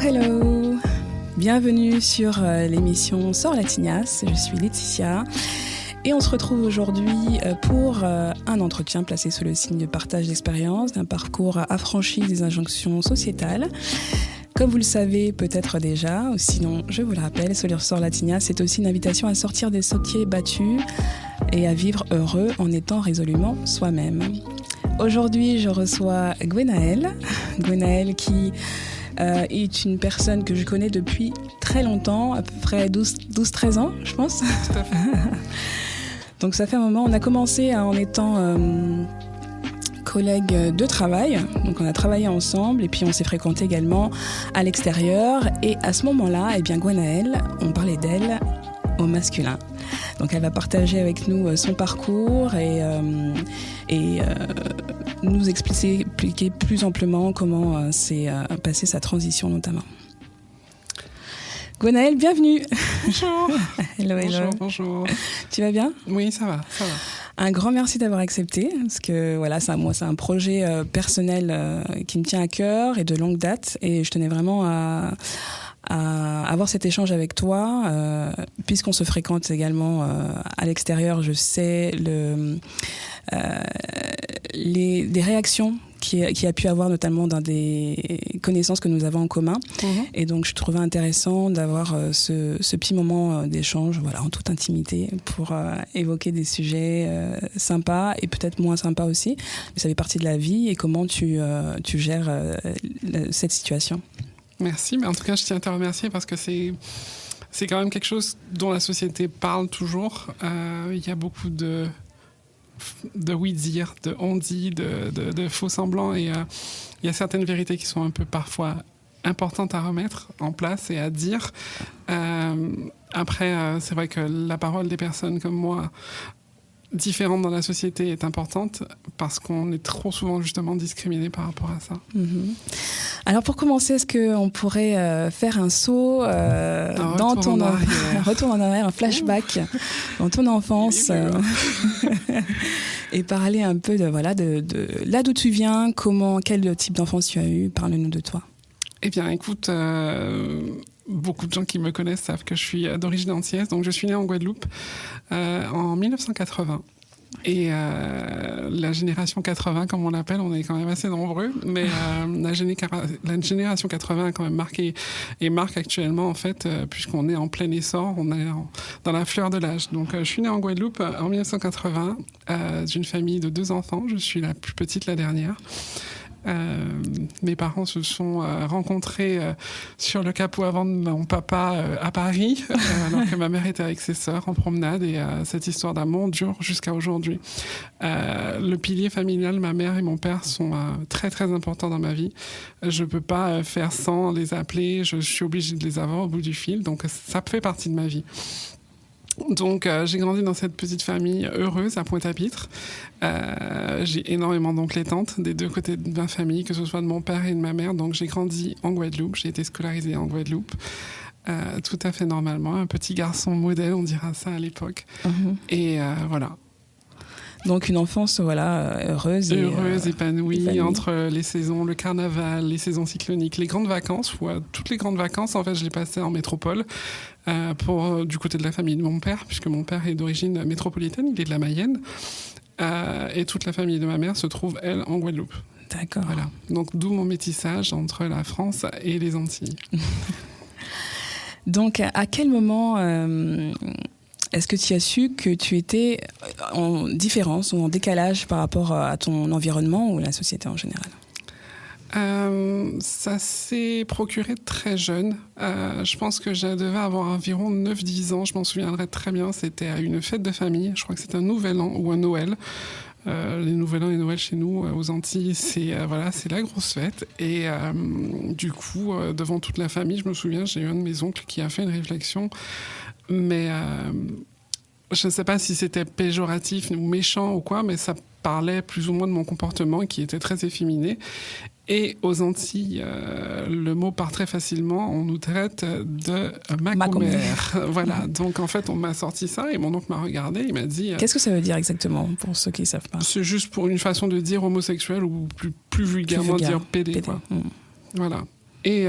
Hello. Bienvenue sur l'émission Sors la Tignasse. Je suis Laetitia et on se retrouve aujourd'hui pour un entretien placé sous le signe de partage d'expérience, d'un parcours affranchi des injonctions sociétales. Comme vous le savez peut-être déjà, ou sinon je vous le rappelle, Sors la Tignasse, c'est aussi une invitation à sortir des sentiers battus et à vivre heureux en étant résolument soi-même. Aujourd'hui, je reçois Gwenaëlle qui est une personne que je connais depuis très longtemps, à peu près 12-13 ans, je pense. Tout à fait. Donc ça fait un moment, on a commencé en étant collègues de travail, donc on a travaillé ensemble et puis on s'est fréquenté également à l'extérieur. Et à ce moment-là, eh bien Gwenaëlle, on parlait d'elle au masculin. Donc elle va partager avec nous son parcours et nous expliquer plus amplement comment s'est passée sa transition notamment. Gwenaëlle, bienvenue. Bonjour. Hello. Bonjour. Tu vas bien ? Oui, ça va. Un grand merci d'avoir accepté, parce que voilà, c'est un projet personnel qui me tient à cœur et de longue date, et je tenais vraiment à avoir cet échange avec toi, puisqu'on se fréquente également à l'extérieur. Je sais des réactions qui a pu avoir notamment dans des connaissances que nous avons en commun. Et donc je trouvais intéressant d'avoir ce petit moment d'échange, voilà, en toute intimité, pour évoquer des sujets sympas et peut-être moins sympas aussi, mais ça fait partie de la vie. Et comment tu gères cette situation ? Merci, mais en tout cas je tiens à te remercier parce que c'est quand même quelque chose dont la société parle toujours. Il y a beaucoup de oui-dire, de on-dit, de faux-semblants, et il y a certaines vérités qui sont un peu parfois importantes à remettre en place et à dire. Après, c'est vrai que la parole des personnes comme moi, différentes dans la société, est importante parce qu'on est trop souvent justement discriminé par rapport à ça. Alors pour commencer, est-ce qu'on pourrait faire un saut dans ton retour en arrière, un flashback dans ton enfance et parler un peu de là d'où tu viens, quel type d'enfance tu as eu, parle-nous de toi. Eh bien écoute, beaucoup de gens qui me connaissent savent que je suis d'origine antillaise, donc je suis née en Guadeloupe en 1980. Et la génération 80, comme on l'appelle, on est quand même assez nombreux, mais la génération 80 a quand même marqué et marque actuellement, en fait, puisqu'on est en plein essor, on est dans la fleur de l'âge. Donc je suis née en Guadeloupe en 1980, d'une famille de 2 enfants, je suis la plus petite, la dernière. Mes parents se sont rencontrés sur le capot avant de mon papa à Paris, alors que ma mère était avec ses sœurs en promenade, et cette histoire d'amour dure jusqu'à aujourd'hui. Le pilier familial, ma mère et mon père sont très très importants dans ma vie. Je peux pas faire sans les appeler, je suis obligée de les avoir au bout du fil, donc ça fait partie de ma vie. Donc j'ai grandi dans cette petite famille heureuse à Pointe-à-Pitre. J'ai énormément d'oncles et tantes des deux côtés de ma famille, que ce soit de mon père et de ma mère. Donc j'ai grandi en Guadeloupe, j'ai été scolarisée en Guadeloupe, tout à fait normalement. Un petit garçon modèle, on dira ça à l'époque. Et voilà. Donc une enfance heureuse épanouie, entre les saisons, le carnaval, les saisons cycloniques, les grandes vacances. Toutes les grandes vacances, en fait, je les passais en métropole, du côté de la famille de mon père, puisque mon père est d'origine métropolitaine, il est de la Mayenne, et toute la famille de ma mère se trouve, elle, en Guadeloupe. D'accord. Voilà. Donc d'où mon métissage entre la France et les Antilles. Donc à quel moment est-ce que tu as su que tu étais en différence ou en décalage par rapport à ton environnement ou la société en général ? Ça s'est procuré très jeune. Je pense que je devais avoir environ 9-10 ans, je m'en souviendrai très bien. C'était à une fête de famille, je crois que c'était un Nouvel An ou un Noël. Les Nouvel An et Noël chez nous, aux Antilles, c'est la grosse fête. Et du coup, devant toute la famille, je me souviens, j'ai eu un de mes oncles qui a fait une réflexion, mais je ne sais pas si c'était péjoratif ou méchant ou quoi, mais ça parlait plus ou moins de mon comportement qui était très efféminé. Et aux Antilles, le mot part très facilement. On nous traite de macomère. Voilà. Donc, en fait, on m'a sorti ça et mon oncle m'a regardé. Il m'a dit... Qu'est-ce que ça veut dire exactement, pour ceux qui ne savent pas ? C'est juste pour une façon de dire homosexuel ou plus vulgairement dire pédé. Quoi. Voilà. Et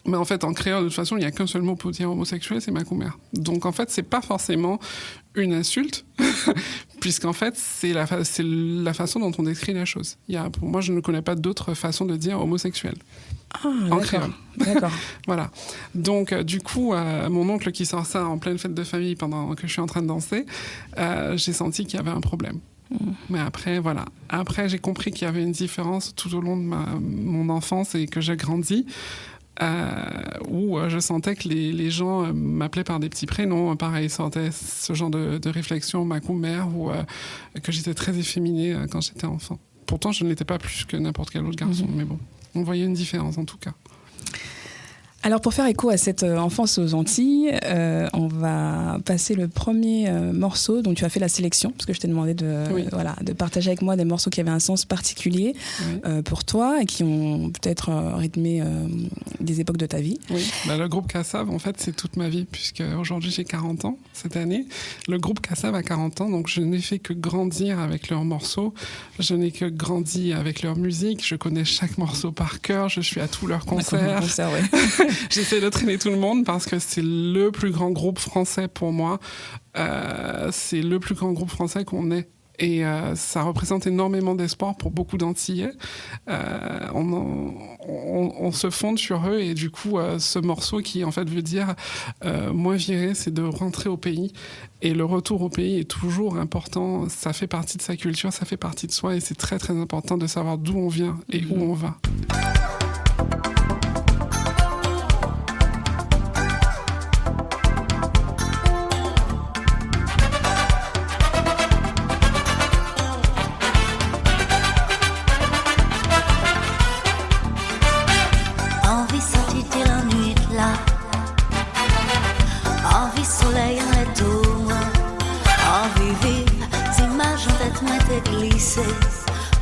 Mais en fait, en créole, de toute façon, il n'y a qu'un seul mot pour dire homosexuel, c'est Macoumère. Donc, en fait, c'est pas forcément une insulte, puisqu'en fait, c'est la façon dont on décrit la chose. Pour moi, je ne connais pas d'autre façon de dire homosexuel. En créole. D'accord. Voilà. Donc, du coup, mon oncle qui sort ça en pleine fête de famille pendant que je suis en train de danser, j'ai senti qu'il y avait un problème. Mais après, voilà. Après, j'ai compris qu'il y avait une différence tout au long de mon enfance et que j'ai grandi. Où je sentais que les gens m'appelaient par des petits prénoms. Pareil, sortait ce genre de réflexion, Macoumère, ou que j'étais très efféminée quand j'étais enfant. Pourtant, je ne l'étais pas plus que n'importe quel autre garçon, mais bon, on voyait une différence en tout cas. Alors, pour faire écho à cette enfance aux Antilles, on va passer le premier morceau dont tu as fait la sélection, parce que je t'ai demandé de partager avec moi des morceaux qui avaient un sens particulier pour toi et qui ont peut-être rythmé des époques de ta vie. Oui, le groupe Kassav, en fait, c'est toute ma vie, puisque aujourd'hui j'ai 40 ans cette année. Le groupe Kassav a 40 ans, donc je n'ai fait que grandir avec leurs morceaux. Je n'ai que grandi avec leur musique. Je connais chaque morceau par cœur. Je suis à tous leurs concerts. J'essaie de traîner tout le monde parce que c'est le plus grand groupe français pour moi. C'est le plus grand groupe français qu'on ait. Et ça représente énormément d'espoir pour beaucoup d'Antillais. On se fonde sur eux et du coup, ce morceau qui en fait veut dire moins viré, c'est de rentrer au pays. Et le retour au pays est toujours important. Ça fait partie de sa culture, ça fait partie de soi et c'est très très important de savoir d'où on vient et où on va.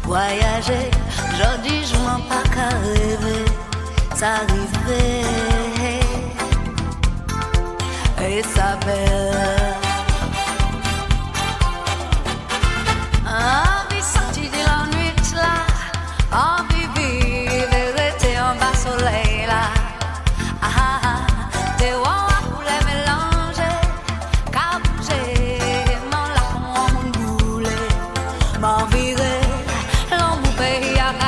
Voyager, j'aujourd'hui je m'en pas qu'à rêver, ça arriverait et ça belle. Envie sortir de la nuit là, envie vivre, rester en bas soleil là. Des wawa pour les mélanger, qu'à bouger, m'en la pour mon boulet, m'en virer.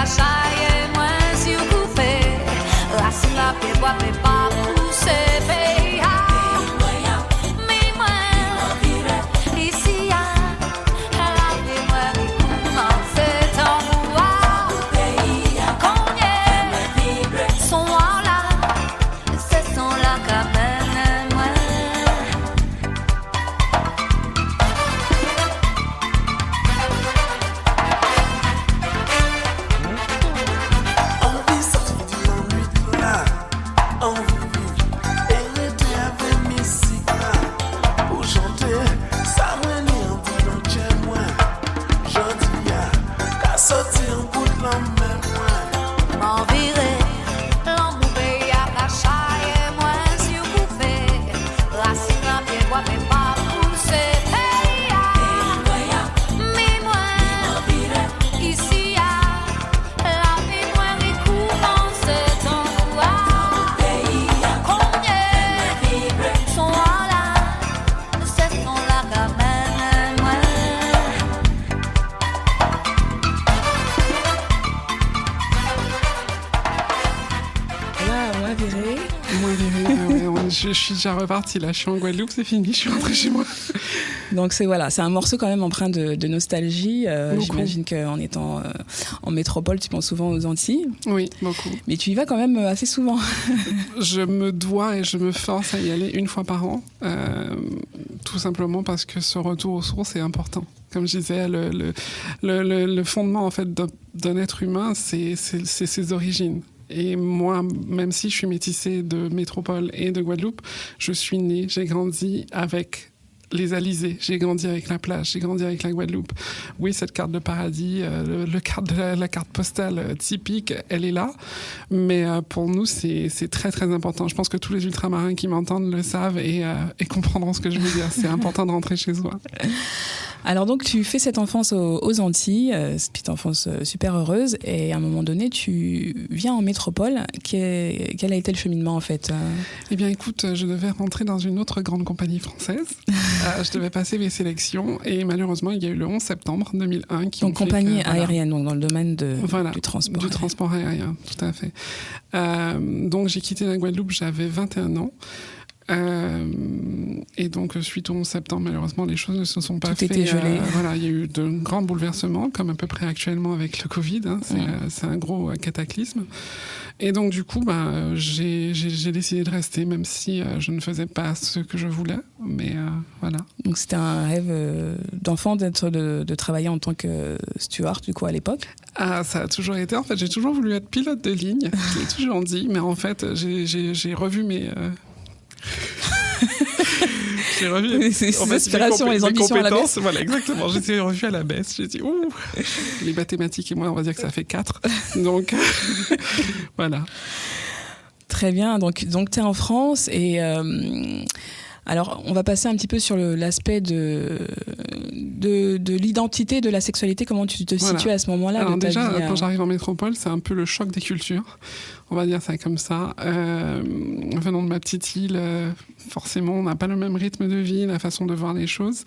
Chaye moins si vous coupez, la sina peut pas pousser. Je suis déjà repartie là, je suis en Guadeloupe, c'est fini, je suis rentrée chez moi. Donc c'est un morceau quand même empreint de nostalgie. J'imagine qu'en étant en métropole, tu penses souvent aux Antilles. Oui, beaucoup. Mais tu y vas quand même assez souvent. Je me dois et je me force à y aller une fois par an, tout simplement parce que ce retour aux sources est important. Comme je disais, le fondement en fait d'un être humain, c'est ses origines. Et moi, même si je suis métissée de métropole et de Guadeloupe, je suis née, j'ai grandi avec les alizés, j'ai grandi avec la plage, j'ai grandi avec la Guadeloupe. Oui, cette carte de paradis, la carte postale typique, elle est là. Mais pour nous, c'est très, très important. Je pense que tous les ultramarins qui m'entendent le savent et comprendront ce que je veux dire. C'est important de rentrer chez soi. Alors donc tu fais cette enfance aux Antilles, cette petite enfance super heureuse, et à un moment donné tu viens en métropole. Quel a été le cheminement en fait? Eh bien écoute, je devais rentrer dans une autre grande compagnie française. Je devais passer mes sélections et malheureusement il y a eu le 11 septembre 2001 qui donc compagnie aérienne, donc dans le domaine du transport. Du transport aérien, tout à fait. Donc j'ai quitté la Guadeloupe, j'avais 21 ans. Et donc suite au 11 septembre, malheureusement, les choses ne se sont pas faites. Tout était gelé. Voilà, il y a eu de grands bouleversements, comme à peu près actuellement avec le Covid. Hein, c'est un gros cataclysme. Et donc du coup, j'ai décidé de rester, même si je ne faisais pas ce que je voulais. Mais voilà. Donc c'était un rêve d'enfant de travailler en tant que steward du coup à l'époque. Ah, ça a toujours été. En fait, j'ai toujours voulu être pilote de ligne. Je l'ai toujours dit, mais en fait, j'ai revu mes j'ai revu c'est l'aspiration et les ambitions à la baisse. Voilà, exactement. J'ai revu à la baisse. J'ai dit, ouh, les mathématiques et moi, on va dire que ça fait 4. Donc, voilà. Très bien. Donc tu es en France et... alors, on va passer un petit peu sur l'aspect de l'identité, de la sexualité. Comment tu te situes à ce moment-là? Alors déjà, quand j'arrive en métropole, c'est un peu le choc des cultures. On va dire ça comme ça. Venant de ma petite île, forcément, on n'a pas le même rythme de vie, la façon de voir les choses.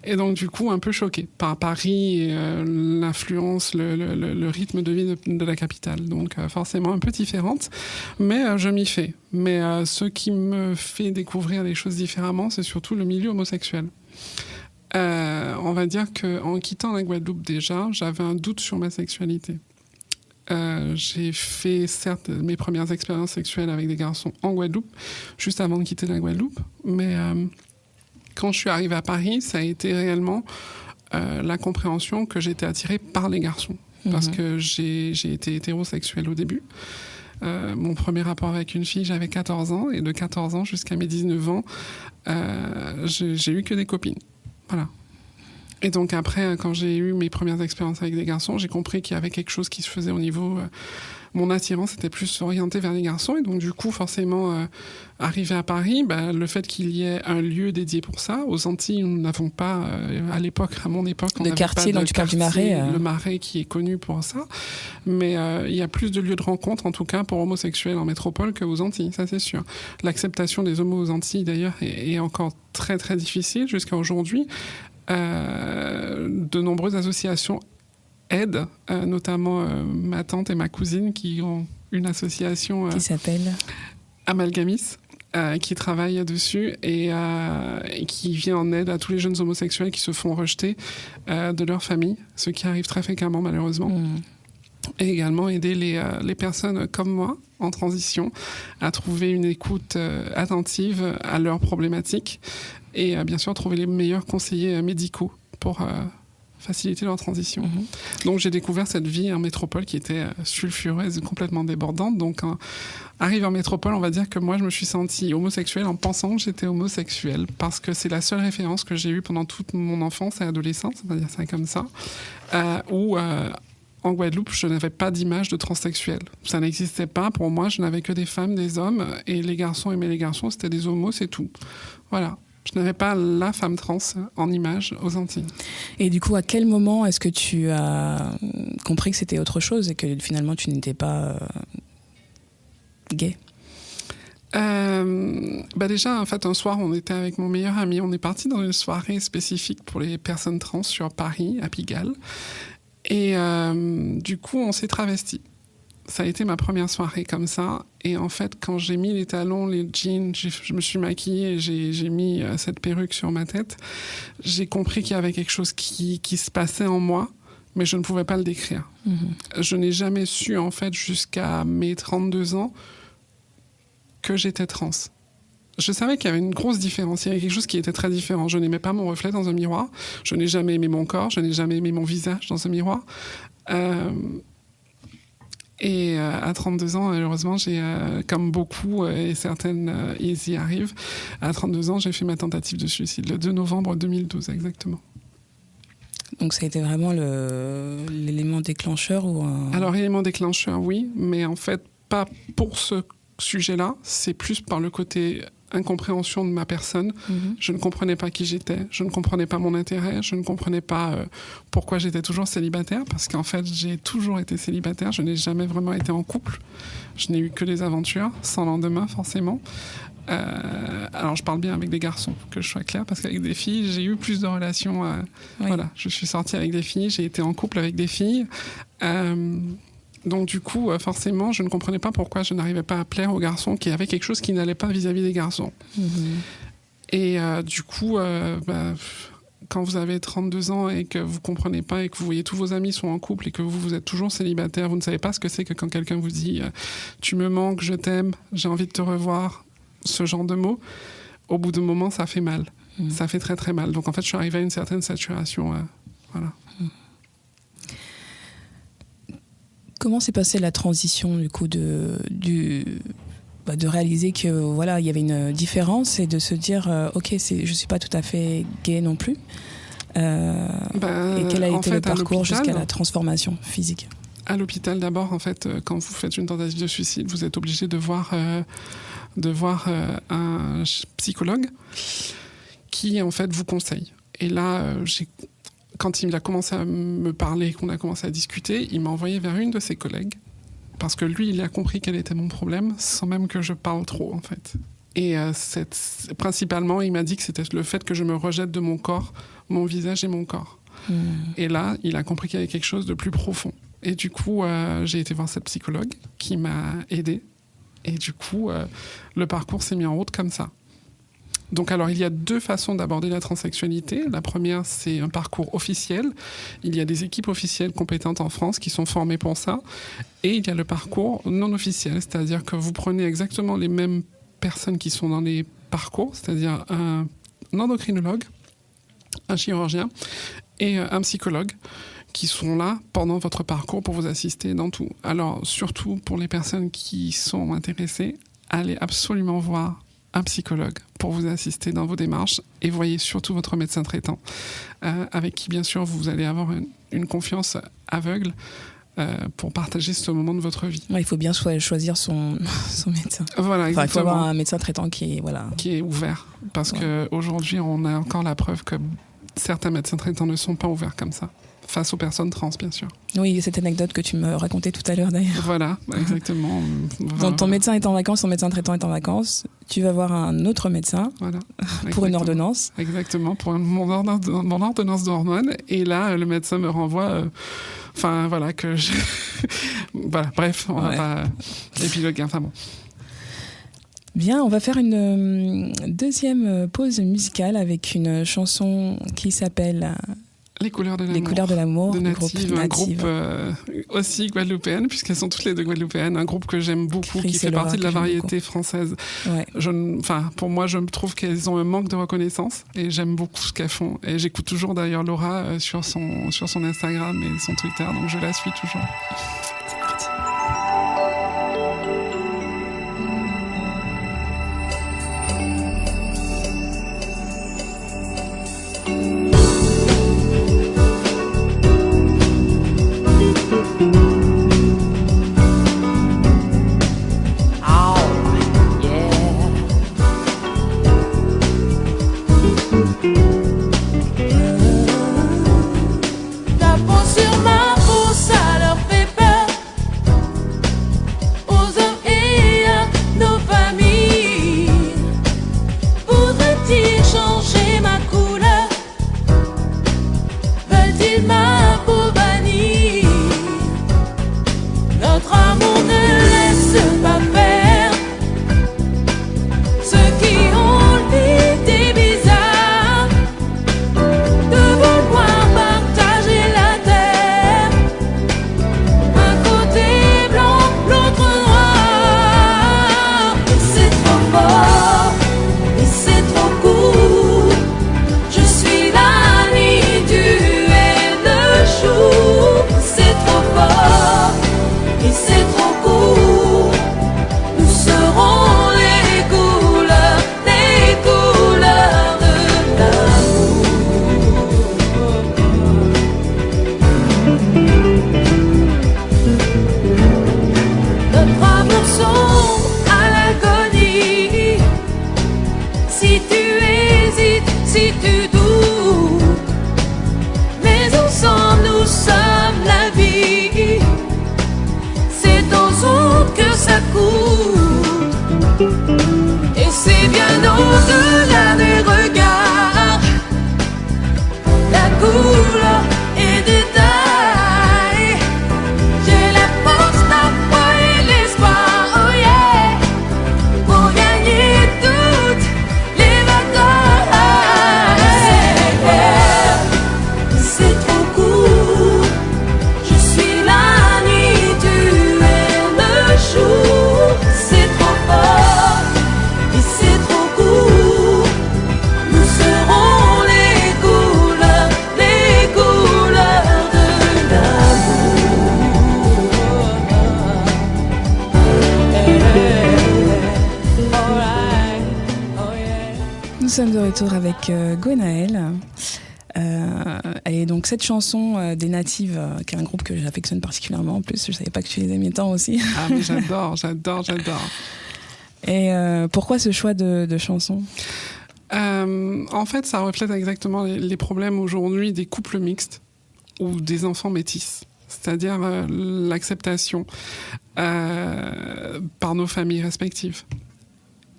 Et donc, du coup, un peu choquée par Paris et l'influence, le rythme de vie de la capitale. Donc, forcément, un peu différente. Mais je m'y fais. Mais ce qui me fait découvrir les choses différemment, c'est surtout le milieu homosexuel. On va dire qu'en quittant la Guadeloupe déjà, j'avais un doute sur ma sexualité. J'ai fait certes mes premières expériences sexuelles avec des garçons en Guadeloupe, juste avant de quitter la Guadeloupe, mais quand je suis arrivée à Paris, ça a été réellement la compréhension que j'étais attirée par les garçons, parce que j'ai été hétérosexuelle au début. Mon premier rapport avec une fille, j'avais 14 ans, et de 14 ans jusqu'à mes 19 ans, j'ai eu que des copines. Voilà. Et donc après, quand j'ai eu mes premières expériences avec des garçons, j'ai compris qu'il y avait quelque chose qui se faisait au niveau... mon attirance était plus orientée vers les garçons. Et donc du coup, forcément, arrivé à Paris, le fait qu'il y ait un lieu dédié pour ça, aux Antilles, nous n'avons pas, à l'époque, à mon époque, on n'avait quartier, pas de donc tu parles du Marais. Le Marais qui est connu pour ça. Mais il y a plus de lieux de rencontre, en tout cas, pour homosexuels en métropole qu'aux Antilles, ça c'est sûr. L'acceptation des homos aux Antilles, d'ailleurs, est encore très très difficile jusqu'à aujourd'hui. De nombreuses associations aident, notamment ma tante et ma cousine qui ont une association qui s'appelle Amalgamis, qui travaille dessus et qui vient en aide à tous les jeunes homosexuels qui se font rejeter de leur famille, ce qui arrive très fréquemment malheureusement. Et également aider les personnes comme moi en transition à trouver une écoute attentive à leurs problématiques et bien sûr trouver les meilleurs conseillers médicaux pour faciliter leur transition. Donc j'ai découvert cette vie en métropole qui était sulfureuse, complètement débordante. Donc arrivé en métropole, on va dire que moi je me suis sentie homosexuelle en pensant que j'étais homosexuelle parce que c'est la seule référence que j'ai eue pendant toute mon enfance et adolescence, on va dire ça comme ça, où en Guadeloupe, je n'avais pas d'image de transsexuel. Ça n'existait pas. Pour moi, je n'avais que des femmes, des hommes, et les garçons aimaient les garçons, c'était des homos, c'est tout. Voilà. Je n'avais pas la femme trans en image aux Antilles. Et du coup, à quel moment est-ce que tu as compris que c'était autre chose et que finalement tu n'étais pas gay? Déjà, en fait, un soir, on était avec mon meilleur ami. On est parti dans une soirée spécifique pour les personnes trans sur Paris, à Pigalle. Et du coup, on s'est travesti. Ça a été ma première soirée comme ça. Et en fait, quand j'ai mis les talons, les jeans, je me suis maquillée et j'ai mis cette perruque sur ma tête, j'ai compris qu'il y avait quelque chose qui se passait en moi, mais je ne pouvais pas le décrire. Je n'ai jamais su, en fait, jusqu'à mes 32 ans, que j'étais trans. Je savais qu'il y avait une grosse différence, il y avait quelque chose qui était très différent. Je n'aimais pas mon reflet dans un miroir, je n'ai jamais aimé mon corps, je n'ai jamais aimé mon visage dans un miroir. Et à 32 ans, malheureusement, j'ai, comme beaucoup, et certaines ils y arrivent, à 32 ans, j'ai fait ma tentative de suicide, le 2 novembre 2012, exactement. Donc ça a été vraiment l'élément déclencheur ou Alors, élément déclencheur, oui, mais en fait, pas pour ce sujet-là, c'est plus par le côté incompréhension de ma personne. Je ne comprenais pas qui j'étais, je ne comprenais pas mon intérêt, je ne comprenais pas pourquoi j'étais toujours célibataire, parce qu'en fait, j'ai toujours été célibataire, je n'ai jamais vraiment été en couple. Je n'ai eu que des aventures, sans lendemain forcément. Alors, je parle bien avec des garçons, que je sois claire, parce qu'avec des filles, j'ai eu plus de relations. Oui. Voilà, je suis sortie avec des filles, j'ai été en couple avec des filles. Donc du coup, forcément, je ne comprenais pas pourquoi je n'arrivais pas à plaire aux garçons, qui avaient quelque chose qui n'allait pas vis-à-vis des garçons. Et du coup, quand vous avez 32 ans et que vous ne comprenez pas et que vous voyez tous vos amis sont en couple et que vous êtes toujours célibataire, vous ne savez pas ce que c'est que quand quelqu'un vous dit « tu me manques, je t'aime, j'ai envie de te revoir », ce genre de mots, au bout d'un moment, ça fait mal. Ça fait très très mal. Donc en fait, je suis arrivée à une certaine saturation. Voilà. Comment s'est passée la transition du coup de réaliser que voilà il y avait une différence et de se dire ok je suis pas tout à fait gay non plus et quel a été le parcours jusqu'à la transformation physique? À l'hôpital d'abord en fait quand vous faites une tentative de suicide vous êtes obligé de voir un psychologue qui en fait vous conseille. Et là quand il a commencé à me parler, qu'on a commencé à discuter, il m'a envoyé vers une de ses collègues, parce que lui, il a compris quel était mon problème, sans même que je parle trop, en fait. Et principalement, il m'a dit que c'était le fait que je me rejette de mon corps, mon visage et mon corps. Et là, il a compris qu'il y avait quelque chose de plus profond. Et du coup, j'ai été voir cette psychologue qui m'a aidée. Et du coup, le parcours s'est mis en route comme ça. Donc alors, il y a deux façons d'aborder la transsexualité. La première, c'est un parcours officiel. Il y a des équipes officielles compétentes en France qui sont formées pour ça. Et il y a le parcours non officiel, c'est-à-dire que vous prenez exactement les mêmes personnes qui sont dans les parcours, c'est-à-dire un endocrinologue, un chirurgien et un psychologue qui sont là pendant votre parcours pour vous assister dans tout. Alors, surtout pour les personnes qui sont intéressées, allez absolument voir un psychologue pour vous assister dans vos démarches et voyez surtout votre médecin traitant avec qui bien sûr vous allez avoir une confiance aveugle pour partager ce moment de votre vie. Ouais, il faut bien choisir son médecin. Voilà, il faut avoir un médecin traitant qui est ouvert, parce qu'aujourd'hui on a encore la preuve que certains médecins traitants ne sont pas ouverts comme ça. Face aux personnes trans, bien sûr. Oui, cette anecdote que tu me racontais tout à l'heure, d'ailleurs. Voilà, exactement. Donc, ton médecin est en vacances, ton médecin traitant est en vacances. Tu vas voir un autre médecin pour une ordonnance. Exactement, pour mon ordonnance d'hormones. Et là, le médecin me renvoie... voilà, bref, on va pas épiloguer. Enfin bon. Bien, on va faire une deuxième pause musicale avec une chanson qui s'appelle... Les couleurs de l'amour de Native, un groupe aussi guadeloupéenne, puisqu'elles sont toutes les deux guadeloupéennes, un groupe que j'aime beaucoup, qui fait partie de la variété française. Ouais. Pour moi, je trouve qu'elles ont un manque de reconnaissance et j'aime beaucoup ce qu'elles font. Et j'écoute toujours d'ailleurs Laura sur son Instagram et son Twitter, donc je la suis toujours. C'est parti. Ta peau sur ma peau, ça leur fait peur. coup. Et c'est bien au-delà des regards, la couleur et détail. J'ai la force, la foi et l'espoir, oh yeah, pour gagner toutes les batailles. C'est trop court, je suis la nuit, tu es le jour. C'est trop fort et c'est trop court. Nous serons les couleurs de l'amour. Nous sommes de retour avec Gwenaëlle. Et donc cette chanson des Natives, qui est un groupe que j'affectionne particulièrement en plus, je savais pas que tu les aimais tant aussi. Ah mais j'adore. Et pourquoi ce choix de chanson ? En fait, ça reflète exactement les problèmes aujourd'hui des couples mixtes ou des enfants métis. C'est-à-dire l'acceptation par nos familles respectives.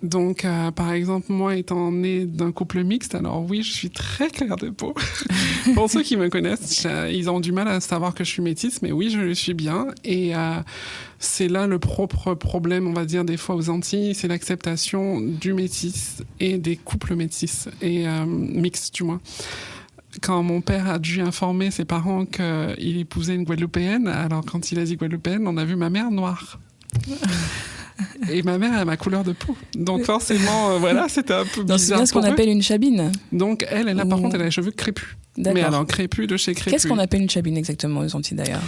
Donc, par exemple, moi étant née d'un couple mixte, alors oui, je suis très claire de peau. Pour ceux qui me connaissent, ils ont du mal à savoir que je suis métisse, mais oui, je le suis bien. Et c'est là le propre problème, on va dire, des fois aux Antilles, c'est l'acceptation du métis et des couples métis, et mixtes du moins. Quand mon père a dû informer ses parents qu'il épousait une Guadeloupéenne, alors quand il a dit Guadeloupéenne, on a vu ma mère noire. Et ma mère a ma couleur de peau. Donc forcément, voilà, c'était un peu bizarre. C'est bien ce qu'on appelle une chabine. Donc elle là, par contre, elle a les cheveux crépus. D'accord. Mais alors, crépus de chez crépus. Qu'est-ce qu'on appelle une chabine exactement aux Antilles d'ailleurs ?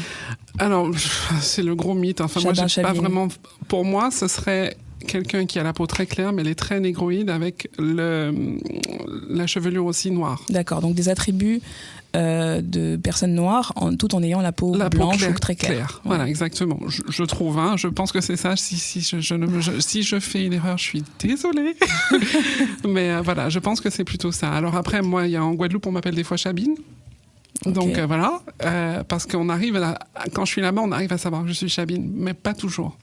Alors, c'est le gros mythe. Enfin, moi, je sais pas vraiment. Pour moi, ce serait quelqu'un qui a la peau très claire, mais les traits négroïdes avec la chevelure aussi noire. D'accord, donc des attributs de personnes noires tout en ayant la peau blanche ou très claire. Ouais. Voilà, exactement. Je trouve, je pense que c'est ça. Si je fais une erreur, je suis désolée. Mais voilà, je pense que c'est plutôt ça. Alors après, moi, en Guadeloupe, on m'appelle des fois Chabine. Okay. Donc voilà, parce qu'on arrive quand je suis là-bas, on arrive à savoir que je suis Chabine, mais pas toujours.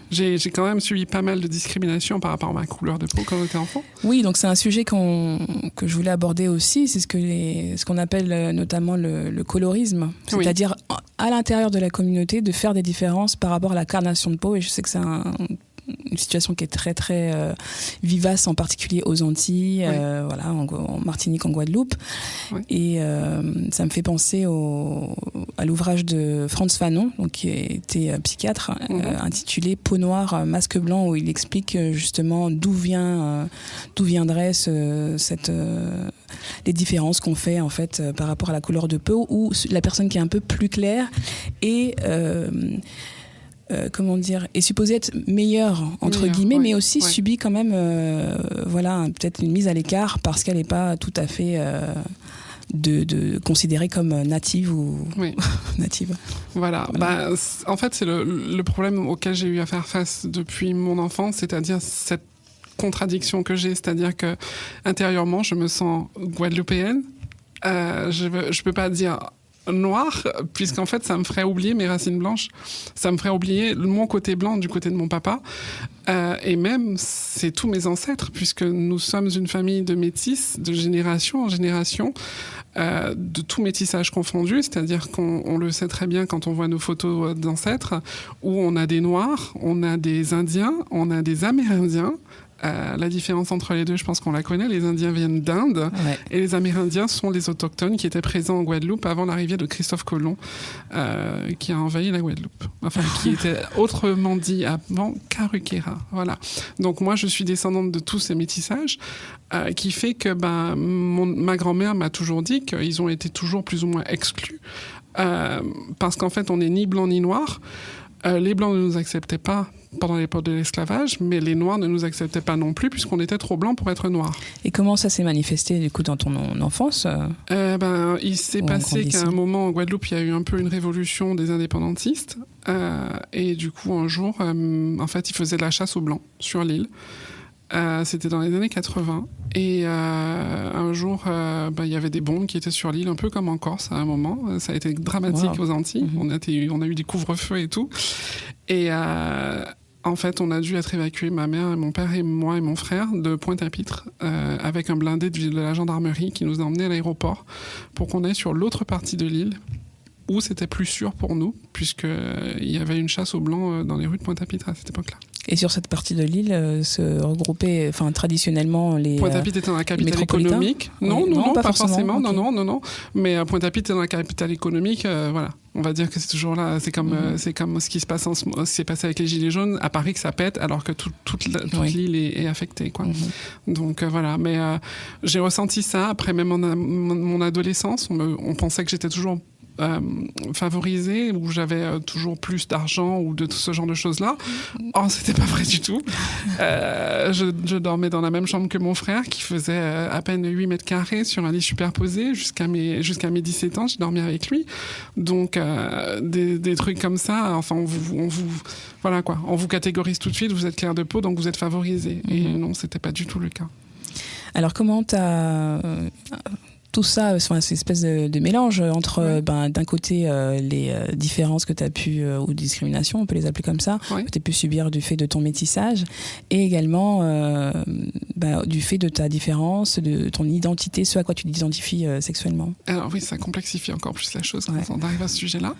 J'ai quand même subi pas mal de discrimination par rapport à ma couleur de peau quand j'étais enfant. Oui, donc c'est un sujet que je voulais aborder aussi, c'est ce qu'on appelle notamment le colorisme, c'est-à-dire à l'intérieur de la communauté de faire des différences par rapport à la carnation de peau, et je sais que c'est une situation qui est très très vivace, en particulier aux Antilles, voilà, en Martinique, en Guadeloupe. Oui. Et ça me fait penser à l'ouvrage de Frantz Fanon, donc, qui était psychiatre, intitulé Peau noire, masque blanc, où il explique justement d'où viendraient les différences qu'on fait en fait par rapport à la couleur de peau, où la personne qui est un peu plus claire est est supposée être meilleure entre guillemets, mais aussi subit quand même peut-être une mise à l'écart parce qu'elle n'est pas tout à fait considérée comme native ou native. Voilà. En fait, c'est le problème auquel j'ai eu à faire face depuis mon enfance, c'est-à-dire cette contradiction que j'ai, c'est-à-dire que intérieurement, je me sens guadeloupéenne. Je peux pas dire noir, puisqu'en fait ça me ferait oublier mes racines blanches, ça me ferait oublier mon côté blanc du côté de mon papa, et même c'est tous mes ancêtres, puisque nous sommes une famille de métis de génération en génération, de tout métissage confondu, c'est-à-dire qu'on le sait très bien quand on voit nos photos d'ancêtres, où on a des noirs, on a des indiens, on a des amérindiens. La différence entre les deux, je pense qu'on la connaît. Les Indiens viennent d'Inde et les Amérindiens sont les autochtones qui étaient présents en Guadeloupe avant l'arrivée de Christophe Colomb, qui a envahi la Guadeloupe. Enfin, qui était autrement dit avant Karukéra. Voilà. Donc moi, je suis descendante de tous ces métissages, qui fait que ma grand-mère m'a toujours dit qu'ils ont été toujours plus ou moins exclus, parce qu'en fait, on n'est ni blanc ni noir. Les Blancs ne nous acceptaient pas pendant l'époque de l'esclavage, mais les Noirs ne nous acceptaient pas non plus puisqu'on était trop blancs pour être noirs. Et comment ça s'est manifesté du coup dans ton enfance ? Il s'est passé qu'à un moment en Guadeloupe, il y a eu un peu une révolution des indépendantistes, et du coup un jour, en fait, ils faisaient de la chasse aux Blancs sur l'île. C'était dans les années 80 et un jour il y avait des bombes qui étaient sur l'île, un peu comme en Corse à un moment. Ça a été dramatique aux Antilles. On a eu des couvre-feux et tout, et En fait, on a dû être évacués, ma mère, et mon père et moi et mon frère, de Pointe-à-Pitre, avec un blindé de la gendarmerie qui nous a emmenés à l'aéroport pour qu'on aille sur l'autre partie de l'île, où c'était plus sûr pour nous, puisqu'il y avait une chasse aux Blancs dans les rues de Pointe-à-Pitre à cette époque-là. Et sur cette partie de l'île se regroupaient traditionnellement les Pointe-à-Pitre était dans la capitale économique. Non, pas forcément. Okay. Non. Mais Pointe-à-Pitre est dans la capitale économique. Voilà. On va dire que c'est toujours là. C'est comme ce qui se passe s'est passé avec les Gilets jaunes à Paris, que ça pète, alors que toute l'île est affectée, quoi. Donc voilà. Mais j'ai ressenti ça après même mon adolescence. On pensait que j'étais toujours favorisée, où j'avais toujours plus d'argent ou de tout ce genre de choses-là. Or, c'était pas vrai du tout. Je dormais dans la même chambre que mon frère, qui faisait à peine 8 mètres carrés sur un lit superposé. Jusqu'à mes 17 ans, j'ai dormi avec lui. Donc, des trucs comme ça, enfin, voilà quoi. On vous catégorise tout de suite, vous êtes clair de peau, donc vous êtes favorisé. Et non, c'était pas du tout le cas. Alors, comment t'as... tout ça, cette espèce de mélange entre d'un côté les différences que tu as pu, ou discriminations, on peut les appeler comme ça, que tu as pu subir du fait de ton métissage, et également du fait de ta différence, de ton identité, ce à quoi tu t'identifies sexuellement. Alors oui, ça complexifie encore plus la chose quand on arrive à ce sujet-là.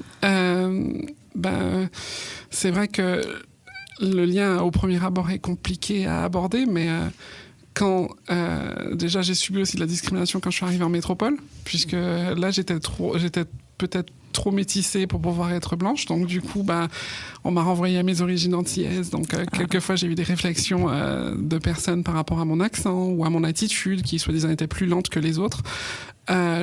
C'est vrai que le lien au premier abord est compliqué à aborder, mais... Quand déjà j'ai subi aussi de la discrimination quand je suis arrivée en métropole, puisque là j'étais peut-être trop métissée pour pouvoir être blanche, donc du coup on m'a renvoyée à mes origines antillaises, donc quelquefois j'ai eu des réflexions de personnes par rapport à mon accent ou à mon attitude qui soi-disant était plus lente que les autres.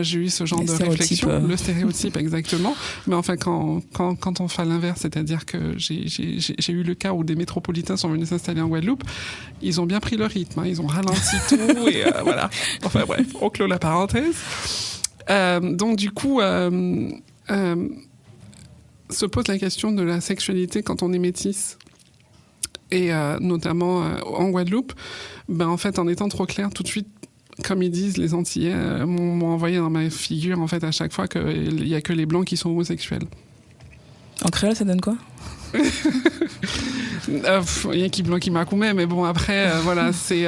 J'ai eu ce genre de réflexion, le stéréotype exactement, mais enfin quand on fait l'inverse, c'est-à-dire que j'ai eu le cas où des métropolitains sont venus s'installer en Guadeloupe, ils ont bien pris leur rythme, ils ont ralenti tout et voilà, enfin bref, on clôt la parenthèse. Donc du coup se pose la question de la sexualité quand on est métisse, et notamment en Guadeloupe, en fait en étant trop clair tout de suite, comme ils disent, les Antillais m'ont envoyé dans ma figure en fait à chaque fois qu'il n'y a que les Blancs qui sont homosexuels. En créole, ça donne quoi? Il y a qui Blanc qui m'a coumé, mais bon après voilà, c'est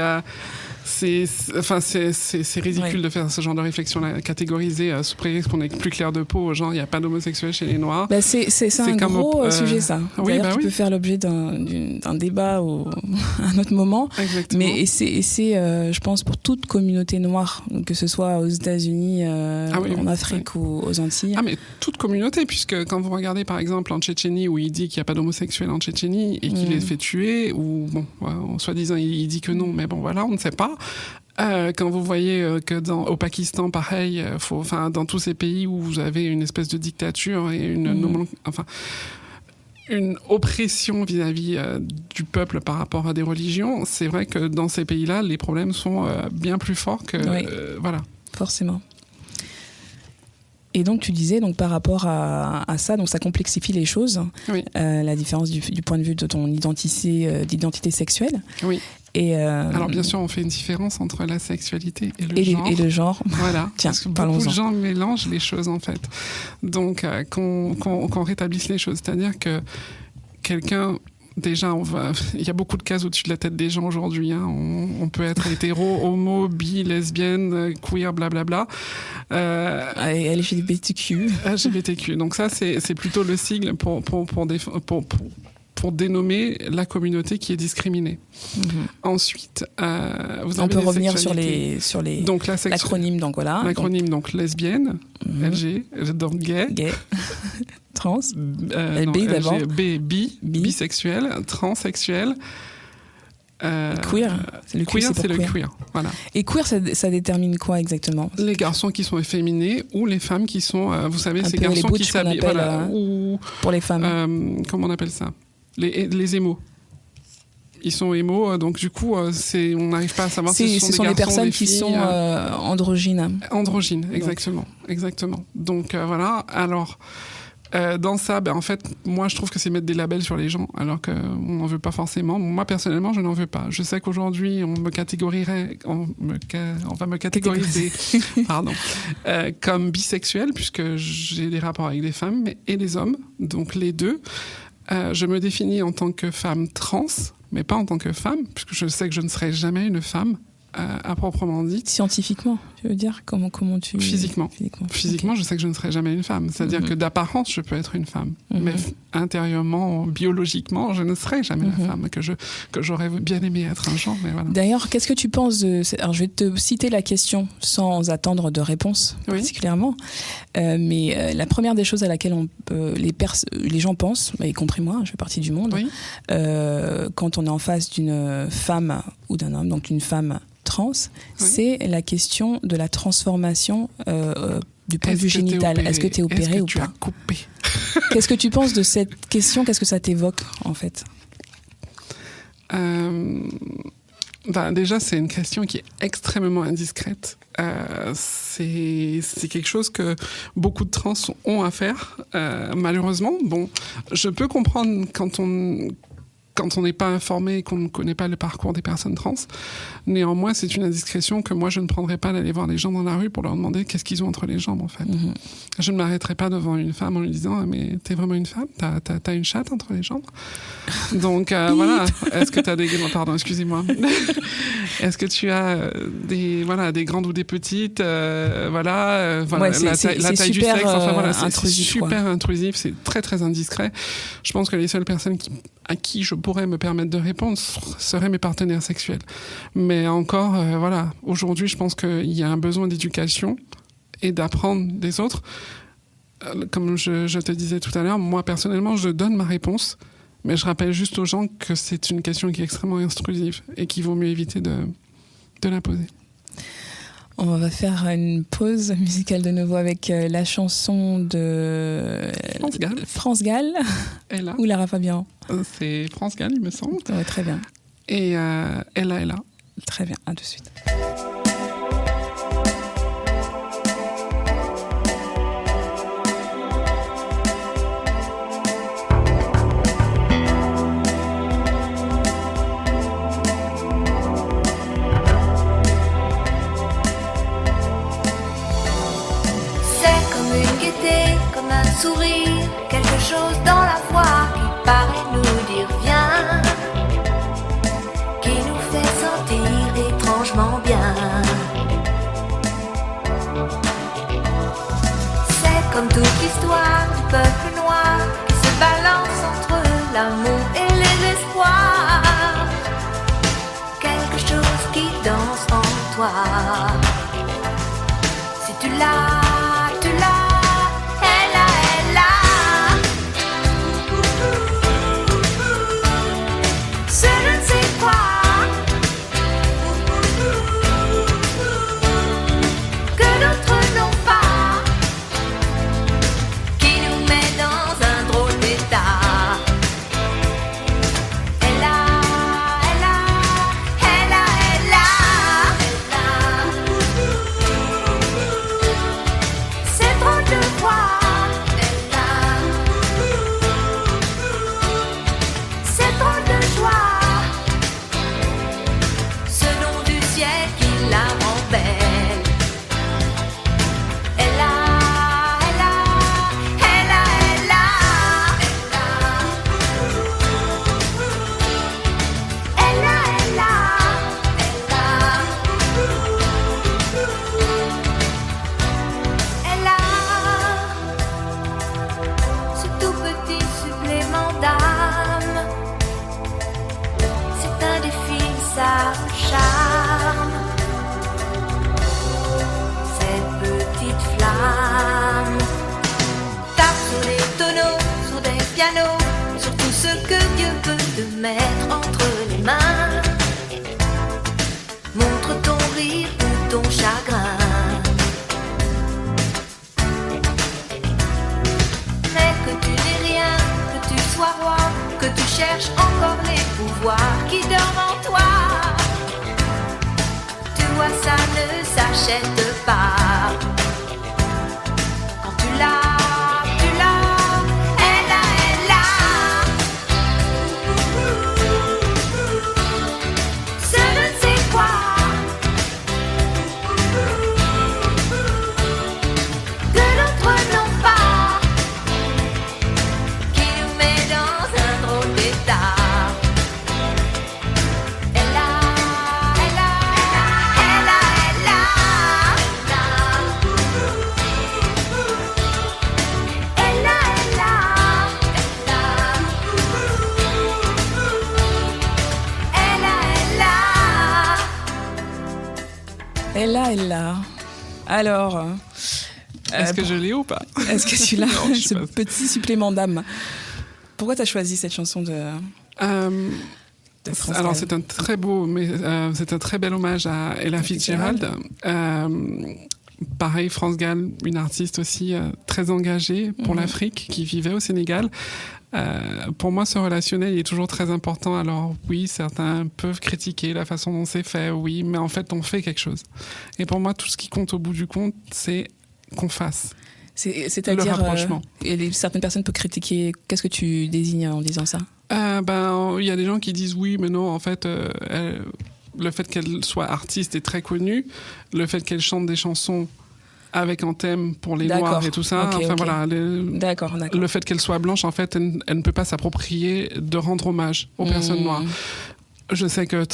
ridicule de faire ce genre de réflexion-là, catégoriser sous prétexte qu'on est plus clair de peau, genre il n'y a pas d'homosexuels chez les Noirs. C'est un gros sujet, ça. Oui, D'ailleurs, qui peut faire l'objet d'un débat ou à un autre moment. Exactement. Mais c'est je pense, pour toute communauté noire, que ce soit aux États-Unis, en Afrique ou aux Antilles. Ah, mais toute communauté, puisque quand vous regardez par exemple en Tchétchénie, où il dit qu'il n'y a pas d'homosexuels en Tchétchénie et qu'il les fait tuer, ou soi-disant il dit que non, mais bon voilà, on ne sait pas. Quand vous voyez que au Pakistan, pareil, dans tous ces pays où vous avez une espèce de dictature et une oppression vis-à-vis du peuple par rapport à des religions, c'est vrai que dans ces pays-là, les problèmes sont bien plus forts que... voilà. Forcément. Et donc tu disais, donc par rapport à ça, donc ça complexifie les choses, la différence du point de vue de ton d'identité sexuelle. Oui. Et alors bien sûr, on fait une différence entre la sexualité et le genre. Et le genre. Voilà. Tiens, parce que beaucoup de gens mélangent les choses en fait. Donc qu'on rétablisse les choses, c'est-à-dire que quelqu'un. Déjà, il y a beaucoup de cases au-dessus de la tête des gens aujourd'hui. Hein. On peut être hétéro, homo, bi, lesbienne, queer, blablabla. LGBTQ. LGBTQ. Donc ça, c'est plutôt le sigle pour dénommer la communauté qui est discriminée. Ensuite, vous avez on peut revenir sur les donc l'acronyme, donc voilà. L'acronyme donc lesbienne, LG, donc gay. Trans, B d'abord. Bisexuel, transsexuel. Queer, c'est le queer. Voilà. Et queer, ça détermine quoi exactement? Les garçons qui sont efféminés ou les femmes qui sont, vous savez, ces garçons qui s'habillent, ou pour les femmes. Comment on appelle ça? Les émos. Ils sont émos, donc du coup, on n'arrive pas à savoir si ce sont des personnes qui sont androgynes. Androgynes, exactement. Donc voilà. Alors. Dans ça, en fait, moi, je trouve que c'est mettre des labels sur les gens, alors qu'on n'en veut pas forcément. Moi, personnellement, je n'en veux pas. Je sais qu'aujourd'hui, on va me catégoriser pardon, comme bisexuel, puisque j'ai des rapports avec des femmes et des hommes, donc les deux. Je me définis en tant que femme trans, mais pas en tant que femme, puisque je sais que je ne serai jamais une femme. À proprement dit. Scientifiquement, tu veux dire comment tu... Physiquement, okay. Je sais que je ne serai jamais une femme. C'est-à-dire que d'apparence, je peux être une femme. Mais intérieurement, biologiquement, je ne serai jamais la femme que j'aurais bien aimé être un jour. Mais voilà. D'ailleurs, qu'est-ce que tu penses de... Alors, je vais te citer la question sans attendre de réponse particulièrement. Mais la première des choses à laquelle les gens pensent, y compris moi, je fais partie du monde, quand on est en face d'une femme ou d'un homme, donc une femme trans, c'est la question de la transformation du point de vue génital. Est-ce que tu es opéré ou pas ? Est-ce que tu as coupé ? Qu'est-ce que tu penses de cette question ? Qu'est-ce que ça t'évoque, en fait ? Déjà, c'est une question qui est extrêmement indiscrète. C'est quelque chose que beaucoup de trans ont à faire, malheureusement. Bon, je peux comprendre quand on n'est pas informé et qu'on ne connaît pas le parcours des personnes trans. Néanmoins, c'est une indiscrétion que moi, je ne prendrais pas d'aller voir les gens dans la rue pour leur demander qu'est-ce qu'ils ont entre les jambes, en fait. Je ne m'arrêterai pas devant une femme en lui disant « Mais t'es vraiment une femme ? T'as une chatte entre les jambes ?» Donc, voilà. Est-ce que t'as des... Pardon, excusez-moi. Est-ce que tu as des grandes ou des petites la taille du sexe, c'est super intrusif, c'est très, très indiscret. Je pense que les seules personnes à qui je pourrais me permettre de répondre seraient mes partenaires sexuels. Mais encore, aujourd'hui, je pense qu'il y a un besoin d'éducation et d'apprendre des autres. Comme je te disais tout à l'heure, moi, personnellement, je donne ma réponse, mais je rappelle juste aux gens que c'est une question qui est extrêmement intrusive et qu'il vaut mieux éviter de la poser. On va faire une pause musicale de nouveau avec la chanson de France Gall ou Lara Fabian. C'est France Gall, il me semble. Ouais, très bien. Et Ella. Très bien, à tout de suite. Comme un sourire, quelque chose dans la voix qui paraît nous dire viens, qui nous fait sentir étrangement bien. C'est comme toute l'histoire du peuple noir qui se balance entre l'amour et les espoirs. Quelque chose qui danse en toi. Si tu l'as, sur tout ce que Dieu peut te mettre entre les mains. Montre ton rire ou ton chagrin. Mais que tu n'aies rien, que tu sois roi, que tu cherches encore les pouvoirs qui dorment en toi. Tu vois, ça ne s'achète pas. Quand tu l'as, que d'autres n'ont pas, qui nous met dans un Elle l'a. Alors... Est-ce que je l'ai ou pas? Est-ce que tu l'as, Non, ce petit supplément d'âme? Pourquoi tu as choisi cette chanson de France Alors Gall? c'est un très beau, c'est un très bel hommage à Ella Fitzgerald. Pareil, France Gall, une artiste aussi très engagée pour l'Afrique, qui vivait au Sénégal. Pour moi, ce relationnel est toujours très important. Alors oui, certains peuvent critiquer la façon dont c'est fait, oui, mais en fait, on fait quelque chose. Et pour moi, tout ce qui compte au bout du compte, c'est qu'on fasse. C'est-à-dire, le rapprochement. Certaines personnes peuvent critiquer. Qu'est-ce que tu désignes en disant ça? Il y a des gens qui disent oui, mais non, en fait, le fait qu'elle soit artiste est très connu, le fait qu'elle chante des chansons avec un thème pour les Noirs et tout ça, voilà, D'accord. le fait qu'elle soit blanche, en fait, elle ne peut pas s'approprier de rendre hommage aux personnes noires. Je sais que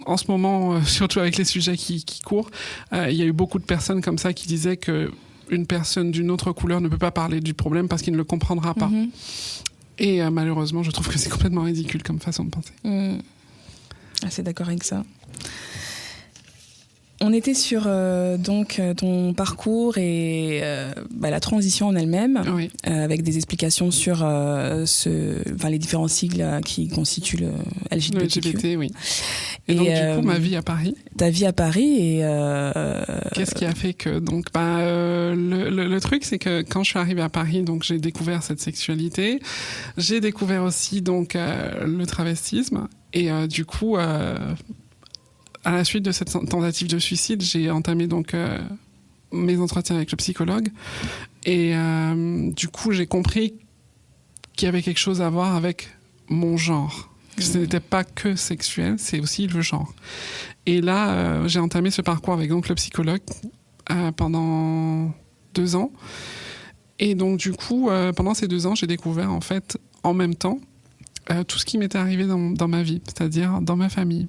en ce moment, surtout avec les sujets qui courent, il y a eu beaucoup de personnes comme ça qui disaient que une personne d'une autre couleur ne peut pas parler du problème parce qu'il ne le comprendra pas. Et malheureusement, je trouve que c'est complètement ridicule comme façon de penser. Assez d'accord avec ça. On était sur donc ton parcours et la transition en elle-même, Oui. avec des explications sur les différents sigles qui constituent le LGBTQ. Le LGBT, oui. Et donc, du coup, ma vie à Paris. Ta vie à Paris et... Qu'est-ce qui a fait que... Donc, le truc, c'est que quand je suis arrivée à Paris, donc, j'ai découvert cette sexualité. J'ai découvert aussi donc, le travestisme. Et du coup... à la suite de cette tentative de suicide, j'ai entamé donc mes entretiens avec le psychologue et du coup j'ai compris qu'il y avait quelque chose à voir avec mon genre. Que ce n'était pas que sexuel, c'est aussi le genre. Et là, j'ai entamé ce parcours avec donc le psychologue pendant 2 ans. Et donc du coup, pendant ces 2 ans, j'ai découvert en fait en même temps tout ce qui m'était arrivé dans ma vie, c'est-à-dire dans ma famille.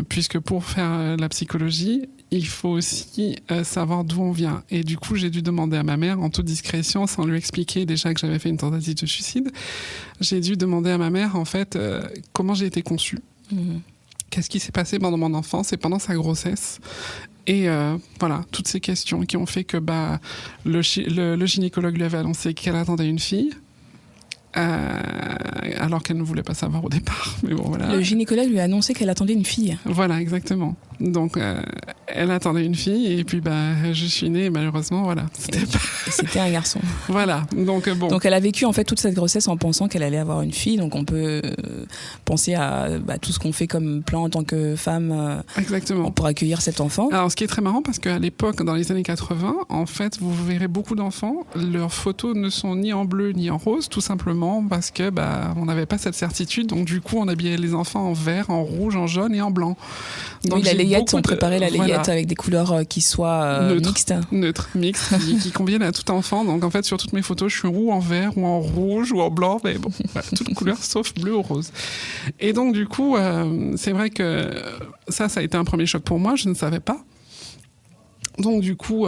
Puisque pour faire la psychologie, il faut aussi savoir d'où on vient. Et du coup, j'ai dû demander à ma mère, en toute discrétion, sans lui expliquer déjà que j'avais fait une tentative de suicide, j'ai dû demander à ma mère, en fait, comment j'ai été conçue. Qu'est-ce qui s'est passé pendant mon enfance et pendant sa grossesse. Et voilà, toutes ces questions qui ont fait que le gynécologue lui avait annoncé qu'elle attendait une fille. Alors qu'elle ne voulait pas savoir au départ. Mais bon, voilà. Le gynécologue lui a annoncé qu'elle attendait une fille. Voilà, exactement. Donc, elle attendait une fille et puis je suis née et malheureusement, voilà. C'était un garçon. Voilà, donc bon. Donc elle a vécu en fait toute cette grossesse en pensant qu'elle allait avoir une fille. Donc on peut penser à tout ce qu'on fait comme plan en tant que femme Exactement. Pour accueillir cet enfant. Alors ce qui est très marrant parce qu'à l'époque, dans les années 80, en fait, vous verrez beaucoup d'enfants, leurs photos ne sont ni en bleu ni en rose, tout simplement parce que on n'avait pas cette certitude. Donc du coup, on habillait les enfants en vert, en rouge, en jaune et en blanc. Donc, oui, la layette, on préparait la layette avec des couleurs qui soient mixtes. Neutres, mixtes, qui conviennent à tout enfant. Donc en fait, sur toutes mes photos, je suis ou en vert, ou en rouge, ou en blanc, mais bon, voilà, toutes couleurs sauf bleu ou rose. Et donc du coup, c'est vrai que ça a été un premier choc pour moi, je ne savais pas. Donc du coup,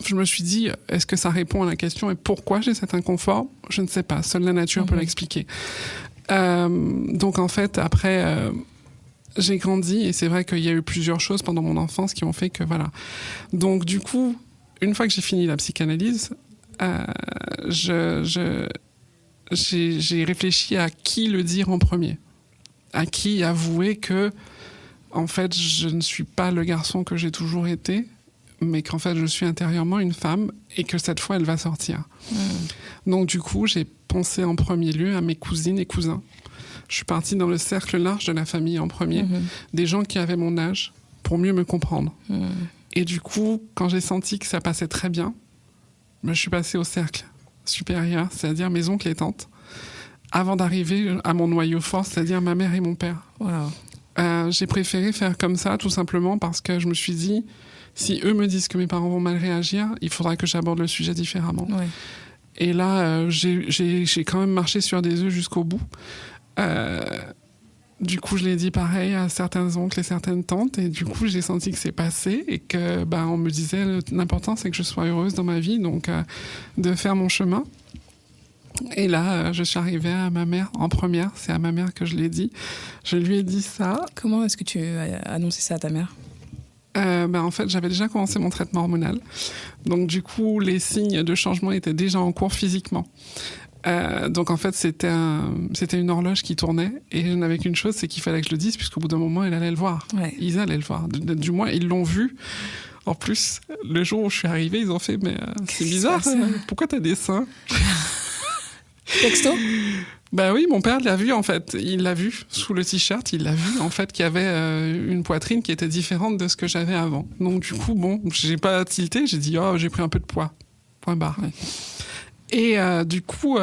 je me suis dit, est-ce que ça répond à la question et pourquoi j'ai cet inconfort? Je ne sais pas, seule la nature peut l'expliquer. Donc en fait, après... j'ai grandi et c'est vrai qu'il y a eu plusieurs choses pendant mon enfance qui ont fait que voilà. Donc du coup, une fois que j'ai fini la psychanalyse, j'ai réfléchi à qui le dire en premier, à qui avouer que en fait je ne suis pas le garçon que j'ai toujours été, mais qu'en fait je suis intérieurement une femme et que cette fois elle va sortir. Donc du coup, j'ai pensé en premier lieu à mes cousines et cousins. Je suis partie dans le cercle large de la famille en premier, des gens qui avaient mon âge, pour mieux me comprendre. Et du coup, quand j'ai senti que ça passait très bien, je suis passée au cercle supérieur, c'est-à-dire mes oncles et tantes, avant d'arriver à mon noyau fort, c'est-à-dire ma mère et mon père. Wow. J'ai préféré faire comme ça, tout simplement parce que je me suis dit, si eux me disent que mes parents vont mal réagir, il faudra que j'aborde le sujet différemment. Ouais. Et là, j'ai quand même marché sur des œufs jusqu'au bout. Du coup, je l'ai dit pareil à certains oncles et certaines tantes, et du coup, j'ai senti que c'est passé et que, on me disait l'important, c'est que je sois heureuse dans ma vie, donc de faire mon chemin. Et là, je suis arrivée à ma mère en première. C'est à ma mère que je l'ai dit. Je lui ai dit ça. Comment est-ce que tu as annoncé ça à ta mère ? En fait, j'avais déjà commencé mon traitement hormonal. Donc, du coup, les signes de changement étaient déjà en cours physiquement. Donc, en fait, c'était une horloge qui tournait. Et je n'avais qu'une chose, c'est qu'il fallait que je le dise, puisqu'au bout d'un moment, il allait le voir. Ouais. Ils allaient le voir. Du moins, ils l'ont vu. En plus, le jour où je suis arrivée, ils ont fait « Mais c'est bizarre, pourquoi t'as des seins ?» Texto ? Bah oui, mon père l'a vu en fait. Il l'a vu sous le t-shirt. Il l'a vu en fait qu'il y avait une poitrine qui était différente de ce que j'avais avant. Donc du coup, bon, j'ai pas tilté. J'ai dit j'ai pris un peu de poids. Point barre. Ouais. Et du coup,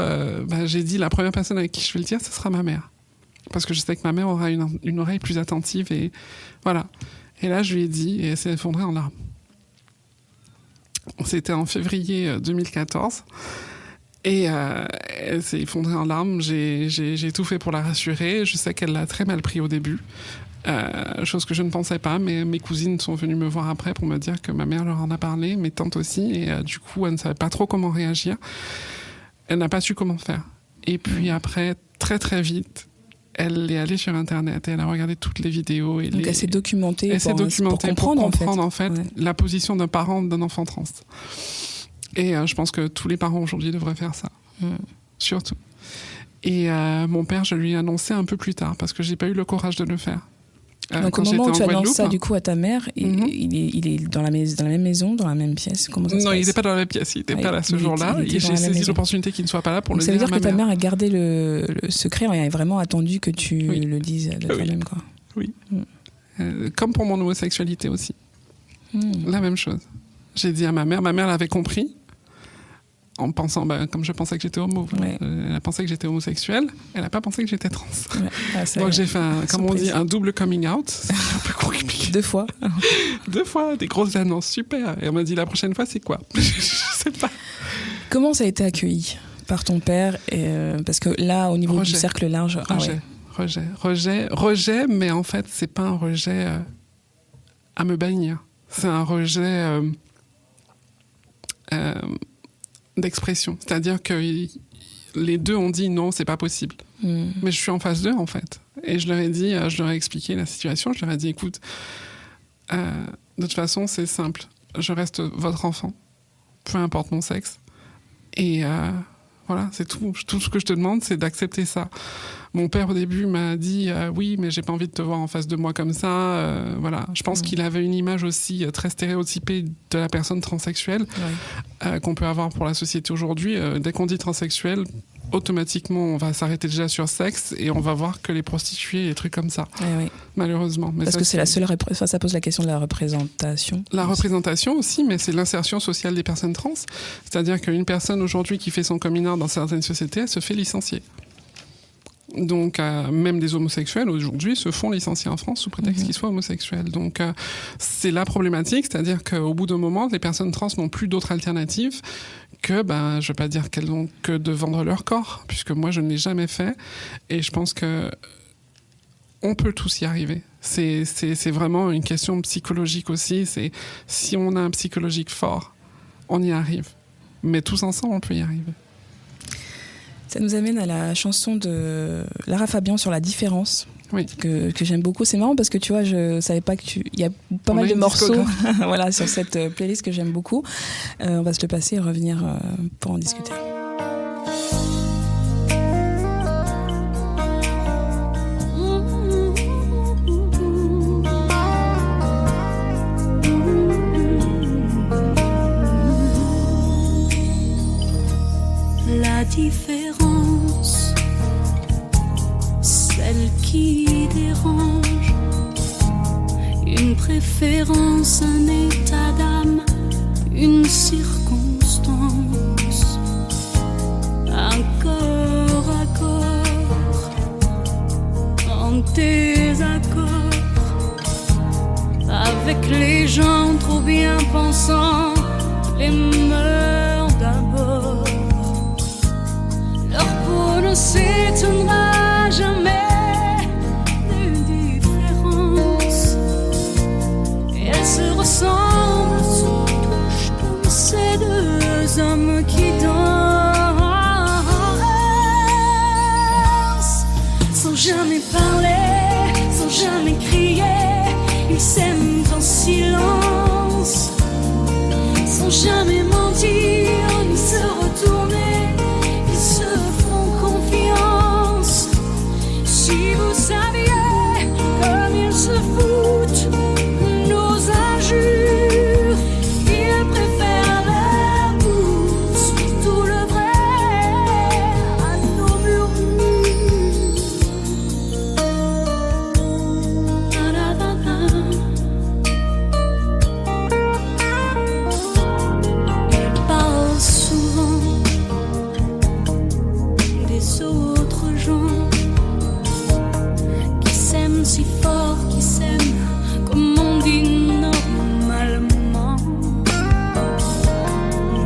j'ai dit la première personne avec qui je vais le dire, ce sera ma mère, parce que je sais que ma mère aura une oreille plus attentive et voilà. Et là, je lui ai dit et elle s'est effondrée en larmes. C'était en février 2014. Et elle s'est effondrée en larmes. J'ai tout fait pour la rassurer. Je sais qu'elle l'a très mal pris au début, chose que je ne pensais pas, mais mes cousines sont venues me voir après pour me dire que ma mère leur en a parlé, mes tantes aussi, et du coup, elle ne savait pas trop comment réagir. Elle n'a pas su comment faire. Et puis après, très très vite, elle est allée sur Internet et elle a regardé toutes les vidéos. Et donc elle s'est documentée pour comprendre en fait ouais. la position d'un parent d'un enfant trans. Et je pense que tous les parents aujourd'hui devraient faire ça, surtout. Et mon père, je lui ai annoncé un peu plus tard, parce que j'ai pas eu le courage de le faire. Donc au moment où tu annonces ça du coup à ta mère, il est dans la même maison, dans la même pièce. Comment ça se passe ? Non, il n'était pas dans la même pièce, il n'était pas là ce jour-là. Et j'ai saisi l'opportunité qu'il ne soit pas là pour donc le dire à ma mère. Ça veut dire que ta mère a gardé le secret, elle a vraiment attendu que tu le dises de toi-même, quoi. Oui. Comme pour mon homosexualité aussi. La même chose. J'ai dit à ma mère l'avait compris. En pensant, comme je pensais que j'étais homo. Ouais. Elle a pensé que j'étais homosexuelle, elle n'a pas pensé que j'étais trans. Ouais. Ah, donc j'ai fait, comme on dit, un double coming out. C'est un peu compliqué. 2 fois. 2 fois, des grosses annonces, super. Et on m'a dit, la prochaine fois, c'est quoi ? Je sais pas. Comment ça a été accueilli par ton père parce que là, au niveau du cercle large... Rejet, mais en fait, c'est pas un rejet à me bannir. C'est un rejet... d'expression, c'est-à-dire que les deux ont dit non, c'est pas possible. Mais je suis en face d'eux en fait, et je leur ai expliqué la situation. Je leur ai dit écoute, de toute façon c'est simple, je reste votre enfant, peu importe mon sexe, et voilà, c'est tout ce que je te demande, c'est d'accepter ça. Mon père au début m'a dit oui, mais j'ai pas envie de te voir en face de moi comme ça. Voilà, je pense qu'il avait une image aussi très stéréotypée de la personne transsexuelle qu'on peut avoir pour la société aujourd'hui. Dès qu'on dit transsexuel, automatiquement on va s'arrêter déjà sur sexe et on va voir que les prostituées et des trucs comme ça. Malheureusement. Mais parce que c'est la seule ça pose la question de la représentation. La représentation aussi, mais c'est l'insertion sociale des personnes trans. C'est-à-dire qu'une personne aujourd'hui qui fait son coming out dans certaines sociétés, elle se fait licencier. Donc, même des homosexuels aujourd'hui se font licencier en France sous prétexte qu'ils soient homosexuels. Donc, c'est la problématique, c'est-à-dire qu'au bout d'un moment, les personnes trans n'ont plus d'autre alternative que, je ne vais pas dire qu'elles n'ont que de vendre leur corps, puisque moi, je ne l'ai jamais fait. Et je pense que on peut tous y arriver. C'est vraiment une question psychologique aussi. C'est si on a un psychologique fort, on y arrive. Mais tous ensemble, on peut y arriver. Ça nous amène à la chanson de Lara Fabian sur la différence, que j'aime beaucoup. C'est marrant parce que tu vois, je savais pas que il y a pas mal de morceaux voilà, sur cette playlist que j'aime beaucoup. On va se le passer et revenir pour en discuter. La différence, celle qui dérange, une préférence, un état d'âme, une circonstance, un corps à corps, en désaccord, avec les gens trop bien pensants, les mœurs d'abord. Ne s'étonnera jamais des différences et elles se ressemblent, se touchent comme ces deux hommes qui dansent sans jamais parler, sans jamais crier, ils s'aiment en silence. jamais mentir ni se retourner. Ils se font confiance. Si vous saviez comme ils se foutent de nos injures, ils préfèrent la bourse, tout le vrai à nos murmures. Ils parlent souvent des autres gens qui s'aiment si fort, qui s'aiment comme on dit normalement.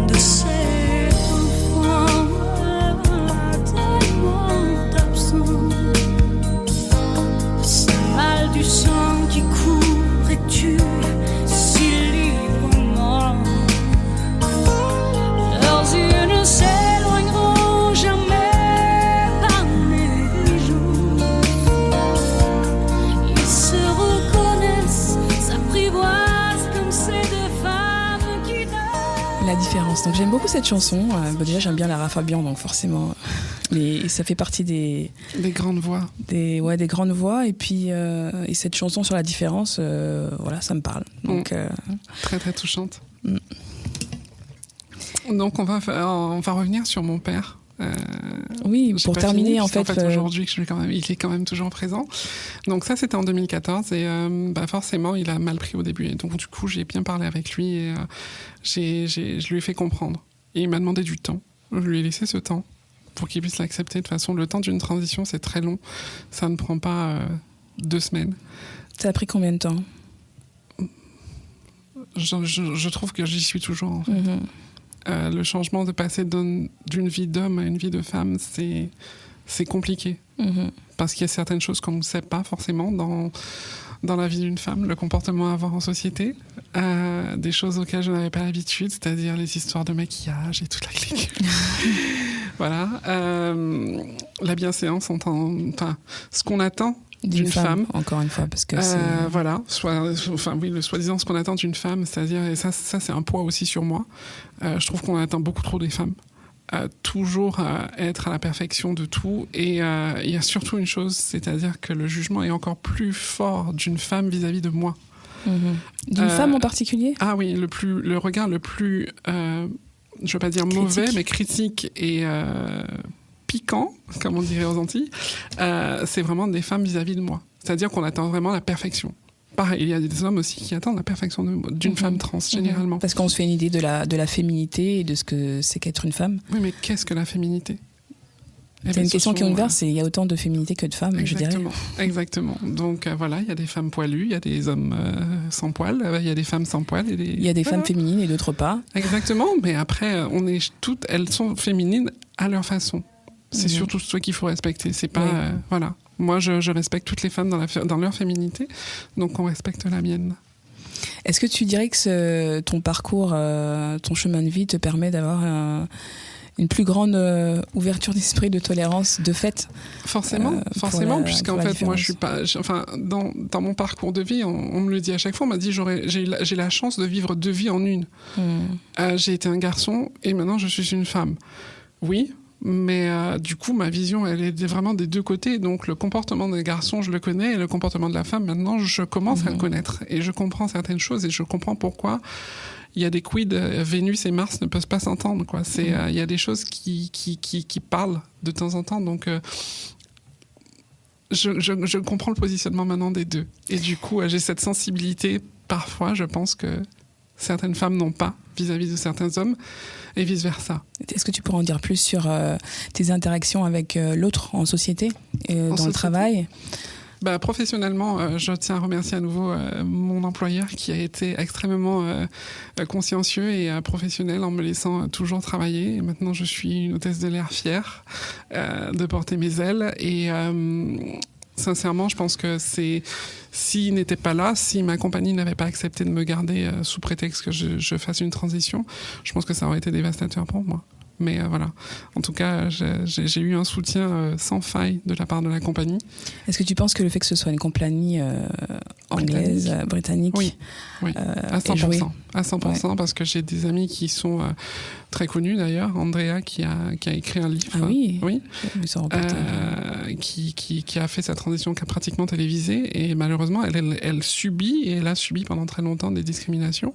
De cet enfant tellement absent, ce mal du sang qui court et tue si librement. Leurs yeux ne s'éloigneront jamais par négligence. Ils se reconnaissent, s'apprivoisent comme ces deux femmes qui dansent. La différence. Donc j'aime beaucoup cette chanson. Déjà j'aime bien Lara Fabian, donc forcément. Mais ça fait partie des grandes voix. des grandes voix. Et puis et cette chanson sur la différence, voilà, ça me parle. Donc Très très touchante. Mm. Donc on va revenir sur mon père. oui, J'ai pour pas terminer fini, en puisqu'en fait, aujourd'hui il est quand même toujours présent. Donc ça c'était en 2014 et forcément il a mal pris au début et donc du coup j'ai bien parlé avec lui et je lui ai fait comprendre et il m'a demandé du temps. Je lui ai laissé ce temps pour qu'il puisse l'accepter. De toute façon, le temps d'une transition c'est très long, ça ne prend pas 2 semaines. ça a pris combien de temps? Je trouve que j'y suis toujours en fait. Mhm. Le changement de passer d'une vie d'homme à une vie de femme, c'est compliqué. Mhm. Parce qu'il y a certaines choses qu'on ne sait pas forcément dans la vie d'une femme, le comportement à avoir en société, des choses auxquelles je n'avais pas l'habitude, c'est-à-dire les histoires de maquillage et toute la clique. Voilà. La bienséance, ce qu'on attend d'une femme. Encore une fois, parce que c'est... Voilà, le soi-disant ce qu'on attend d'une femme, c'est-à-dire, et ça c'est un poids aussi sur moi, je trouve qu'on attend beaucoup trop des femmes. Toujours être à la perfection de tout, et il y a surtout une chose, c'est-à-dire que le jugement est encore plus fort d'une femme vis-à-vis de moi. D'une femme en particulier? Ah oui, le regard le plus, je ne veux pas dire critique. mauvais, mais critique et piquant, comme on dirait aux Antilles, c'est vraiment des femmes vis-à-vis de moi. C'est-à-dire qu'on attend vraiment la perfection. Pareil, il y a des hommes aussi qui attendent la perfection d'une femme trans, généralement. Parce qu'on se fait une idée de la féminité et de ce que c'est qu'être une femme. Oui, mais qu'est-ce que la féminité? C'est une question qui est ouverte, il y a autant de féminité que de femmes, je dirais. Exactement. Donc voilà, il y a des femmes poilues, il y a des hommes sans poils, il y a des femmes sans poils. Il y a des femmes féminines et d'autres pas. Exactement, mais après, elles sont féminines à leur façon. C'est surtout ce qu'il faut respecter. C'est pas... voilà. Moi, je respecte toutes les femmes dans leur féminité, donc on respecte la mienne. Est-ce que tu dirais que ton parcours, ton chemin de vie te permet d'avoir une plus grande ouverture d'esprit, de tolérance, de fait? Forcément, puisqu'en fait, moi, je suis pas... dans mon parcours de vie, on me le dit à chaque fois, on m'a dit j'ai la chance de vivre 2 vies en une. J'ai été un garçon et maintenant je suis une femme. Oui, mais du coup, ma vision, elle est vraiment des 2 côtés. Donc, le comportement des garçons, je le connais, et le comportement de la femme, maintenant, je commence à le connaître. Et je comprends certaines choses, et je comprends pourquoi il y a des quid, Vénus et Mars ne peuvent pas s'entendre, quoi. Il y a des choses qui parlent de temps en temps. Donc, je comprends le positionnement maintenant des 2. Et du coup, j'ai cette sensibilité, parfois, je pense que certaines femmes n'ont pas vis-à-vis de certains hommes, et vice-versa. Est-ce que tu pourrais en dire plus sur tes interactions avec l'autre en société, dans le travail? Professionnellement, je tiens à remercier à nouveau mon employeur qui a été extrêmement consciencieux et professionnel en me laissant toujours travailler. Et maintenant, je suis une hôtesse de l'air fière de porter mes ailes. Et sincèrement, je pense que s'il n'était pas là, si ma compagnie n'avait pas accepté de me garder sous prétexte que je fasse une transition, je pense que ça aurait été dévastateur pour moi. Mais voilà. En tout cas, j'ai eu un soutien sans faille de la part de la compagnie. Est-ce que tu penses que le fait que ce soit une compagnie anglaise, britannique, oui, à 100%. À 100%, parce que j'ai des amis qui sont très connus d'ailleurs. Andrea qui a écrit un livre. Ah oui. Oui. Qui qui a fait sa transition pratiquement télévisée, et malheureusement, elle subit, et elle a subi pendant très longtemps des discriminations.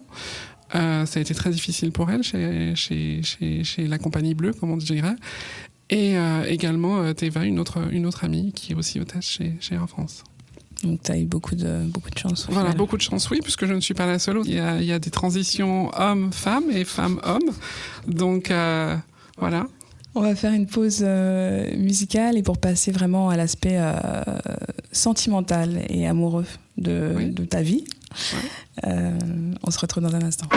Ça a été très difficile pour elle chez la compagnie bleue, comme on dirait. Et également Teva, une autre amie qui est aussi hôtesse chez Air France. Donc tu as eu beaucoup de chance. Voilà, beaucoup de chance, oui, puisque je ne suis pas la seule. Il y a des transitions hommes-femmes et femmes-hommes. Donc voilà. On va faire une pause musicale, et pour passer vraiment à l'aspect sentimental et amoureux de ta vie. Ouais. On se retrouve dans un instant.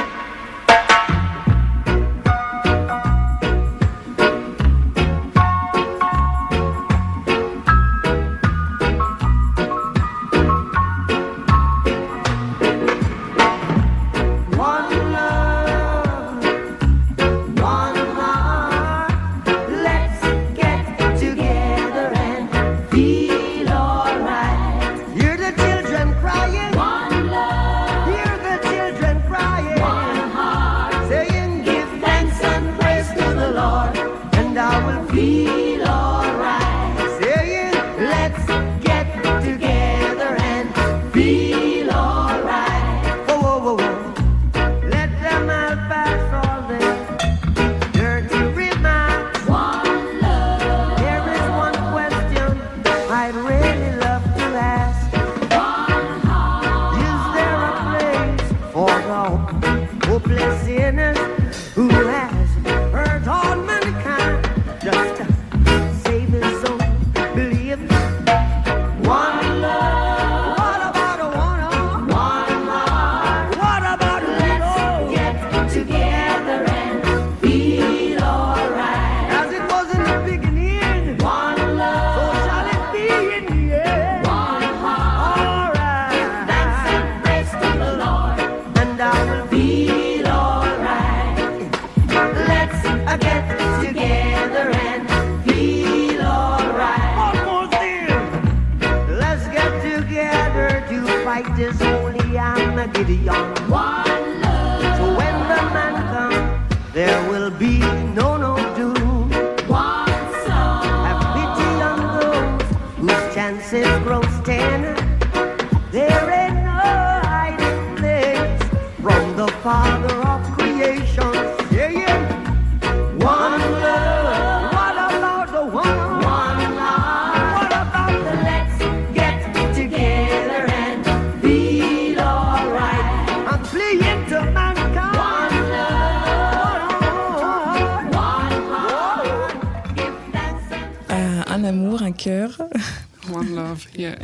One love, yeah.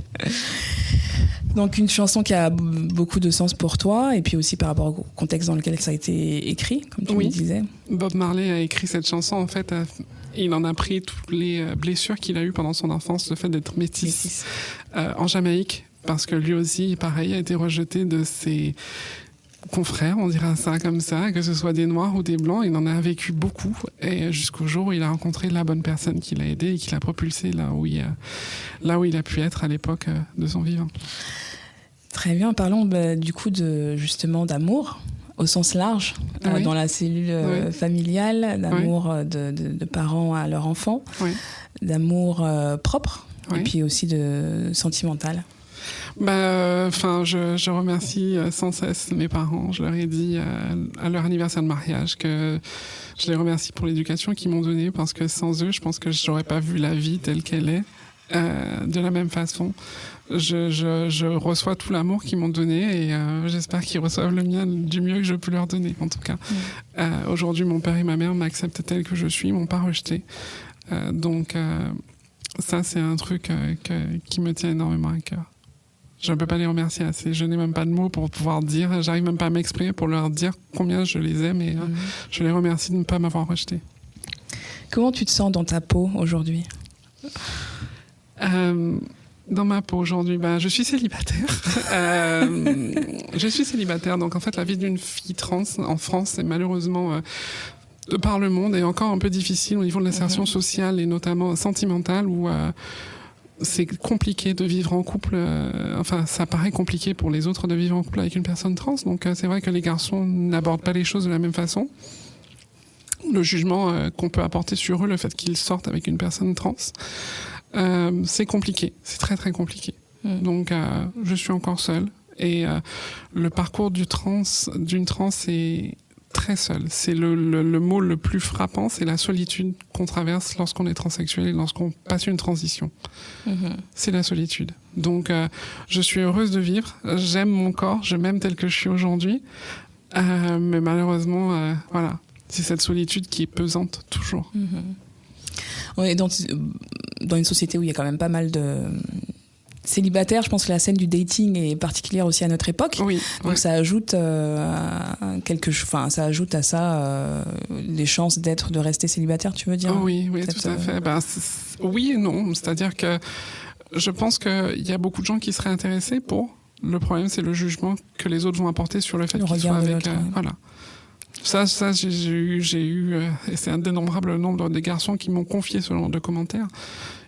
Donc une chanson qui a beaucoup de sens pour toi, et puis aussi par rapport au contexte dans lequel ça a été écrit, comme tu me disais. Bob Marley a écrit cette chanson, en fait, il en a pris toutes les blessures qu'il a eues pendant son enfance, le fait d'être métis en Jamaïque, parce que lui aussi, pareil, a été rejeté de ses confrères, on dira ça comme ça, que ce soit des Noirs ou des Blancs. Il en a vécu beaucoup, et jusqu'au jour où il a rencontré la bonne personne qui l'a aidé et qui l'a propulsé là où il a pu être à l'époque de son vivant. Très bien, parlons du coup justement d'amour au sens large, dans la cellule familiale, d'amour de parents à leurs enfants, d'amour propre, et puis aussi de sentimental. Je remercie sans cesse mes parents. Je leur ai dit à leur anniversaire de mariage que je les remercie pour l'éducation qu'ils m'ont donnée, parce que sans eux, je pense que je n'aurais pas vu la vie telle qu'elle est de la même façon. Je reçois tout l'amour qu'ils m'ont donné, et j'espère qu'ils reçoivent le mien du mieux que je peux leur donner, en tout cas. Aujourd'hui, mon père et ma mère m'acceptent telle que je suis, m'ont pas rejeté. Donc ça, c'est un truc qui me tient énormément à cœur. Je ne peux pas les remercier assez. Je n'ai même pas de mots pour pouvoir dire. J'arrive même pas à m'exprimer pour leur dire combien je les aime, et je les remercie de ne pas m'avoir rejeté. Comment tu te sens dans ta peau aujourd'hui ? Dans ma peau aujourd'hui, je suis célibataire. Je suis célibataire, donc en fait la vie d'une fille trans en France est malheureusement de par le monde est encore un peu difficile au niveau de l'insertion sociale et notamment sentimentale, où c'est compliqué de vivre en couple. Enfin, ça paraît compliqué pour les autres de vivre en couple avec une personne trans. Donc, c'est vrai que les garçons n'abordent pas les choses de la même façon. Le jugement qu'on peut apporter sur eux, le fait qu'ils sortent avec une personne trans, c'est compliqué. C'est très, très compliqué. Donc, je suis encore seule. Et le parcours d'une trans est très seul. C'est le mot le plus frappant, c'est la solitude qu'on traverse lorsqu'on est transsexuel et lorsqu'on passe une transition. C'est la solitude. Donc, je suis heureuse de vivre. J'aime mon corps, je m'aime tel que je suis aujourd'hui. Mais malheureusement, voilà, c'est cette solitude qui est pesante toujours. On est dans une société où il y a quand même pas mal de célibataires. Je pense que la scène du dating est particulière aussi à notre époque. Oui, donc ça ajoute ça ajoute à ça les chances de rester célibataire, tu veux dire? Oui, tout à fait. Oui et non. C'est-à-dire que je pense qu'il y a beaucoup de gens qui seraient intéressés pour. Le problème, c'est le jugement que les autres vont apporter sur le fait qu'ils soient avec. Voilà. Ça, j'ai eu, et c'est un dénombrable nombre de garçons qui m'ont confié ce genre de commentaires.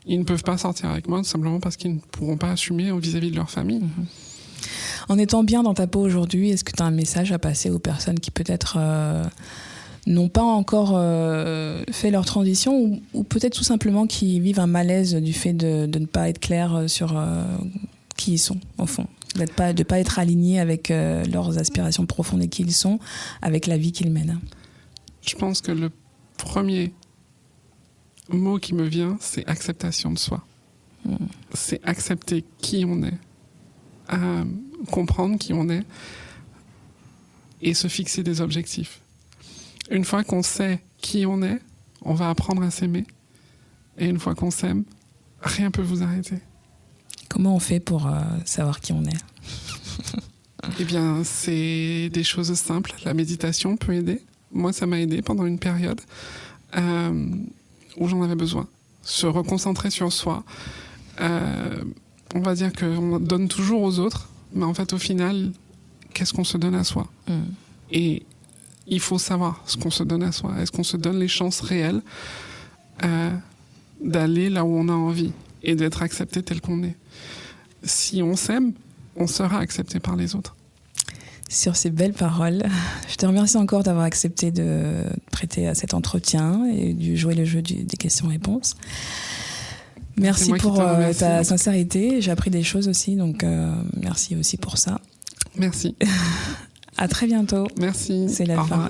Ils ne peuvent pas sortir avec moi simplement parce qu'ils ne pourront pas assumer vis-à-vis de leur famille. En étant bien dans ta peau aujourd'hui, est-ce que tu as un message à passer aux personnes qui peut-être n'ont pas encore fait leur transition ou peut-être tout simplement qui vivent un malaise du fait de ne pas être clair sur qui ils sont, au fond, de pas être alignés avec leurs aspirations profondes et qui ils sont, avec la vie qu'ils mènent? Je pense que le premier mot qui me vient, c'est acceptation de soi. C'est accepter qui on est, comprendre qui on est et se fixer des objectifs. Une fois qu'on sait qui on est, on va apprendre à s'aimer. Et une fois qu'on s'aime, rien peut vous arrêter. Comment on fait pour savoir qui on est? Eh bien, c'est des choses simples. La méditation peut aider. Moi, ça m'a aidé pendant une période où j'en avais besoin. Se reconcentrer sur soi. On va dire qu'on donne toujours aux autres, mais en fait, au final, qu'est-ce qu'on se donne à soi? Et il faut savoir ce qu'on se donne à soi. Est-ce qu'on se donne les chances réelles d'aller là où on a envie et d'être accepté tel qu'on est? Si on s'aime, on sera accepté par les autres. Sur ces belles paroles, je te remercie encore d'avoir accepté de prêter à cet entretien et de jouer le jeu des questions-réponses. Merci pour ta sincérité. J'ai appris des choses aussi, donc merci aussi pour ça. Merci. À très bientôt. Merci. C'est la fin.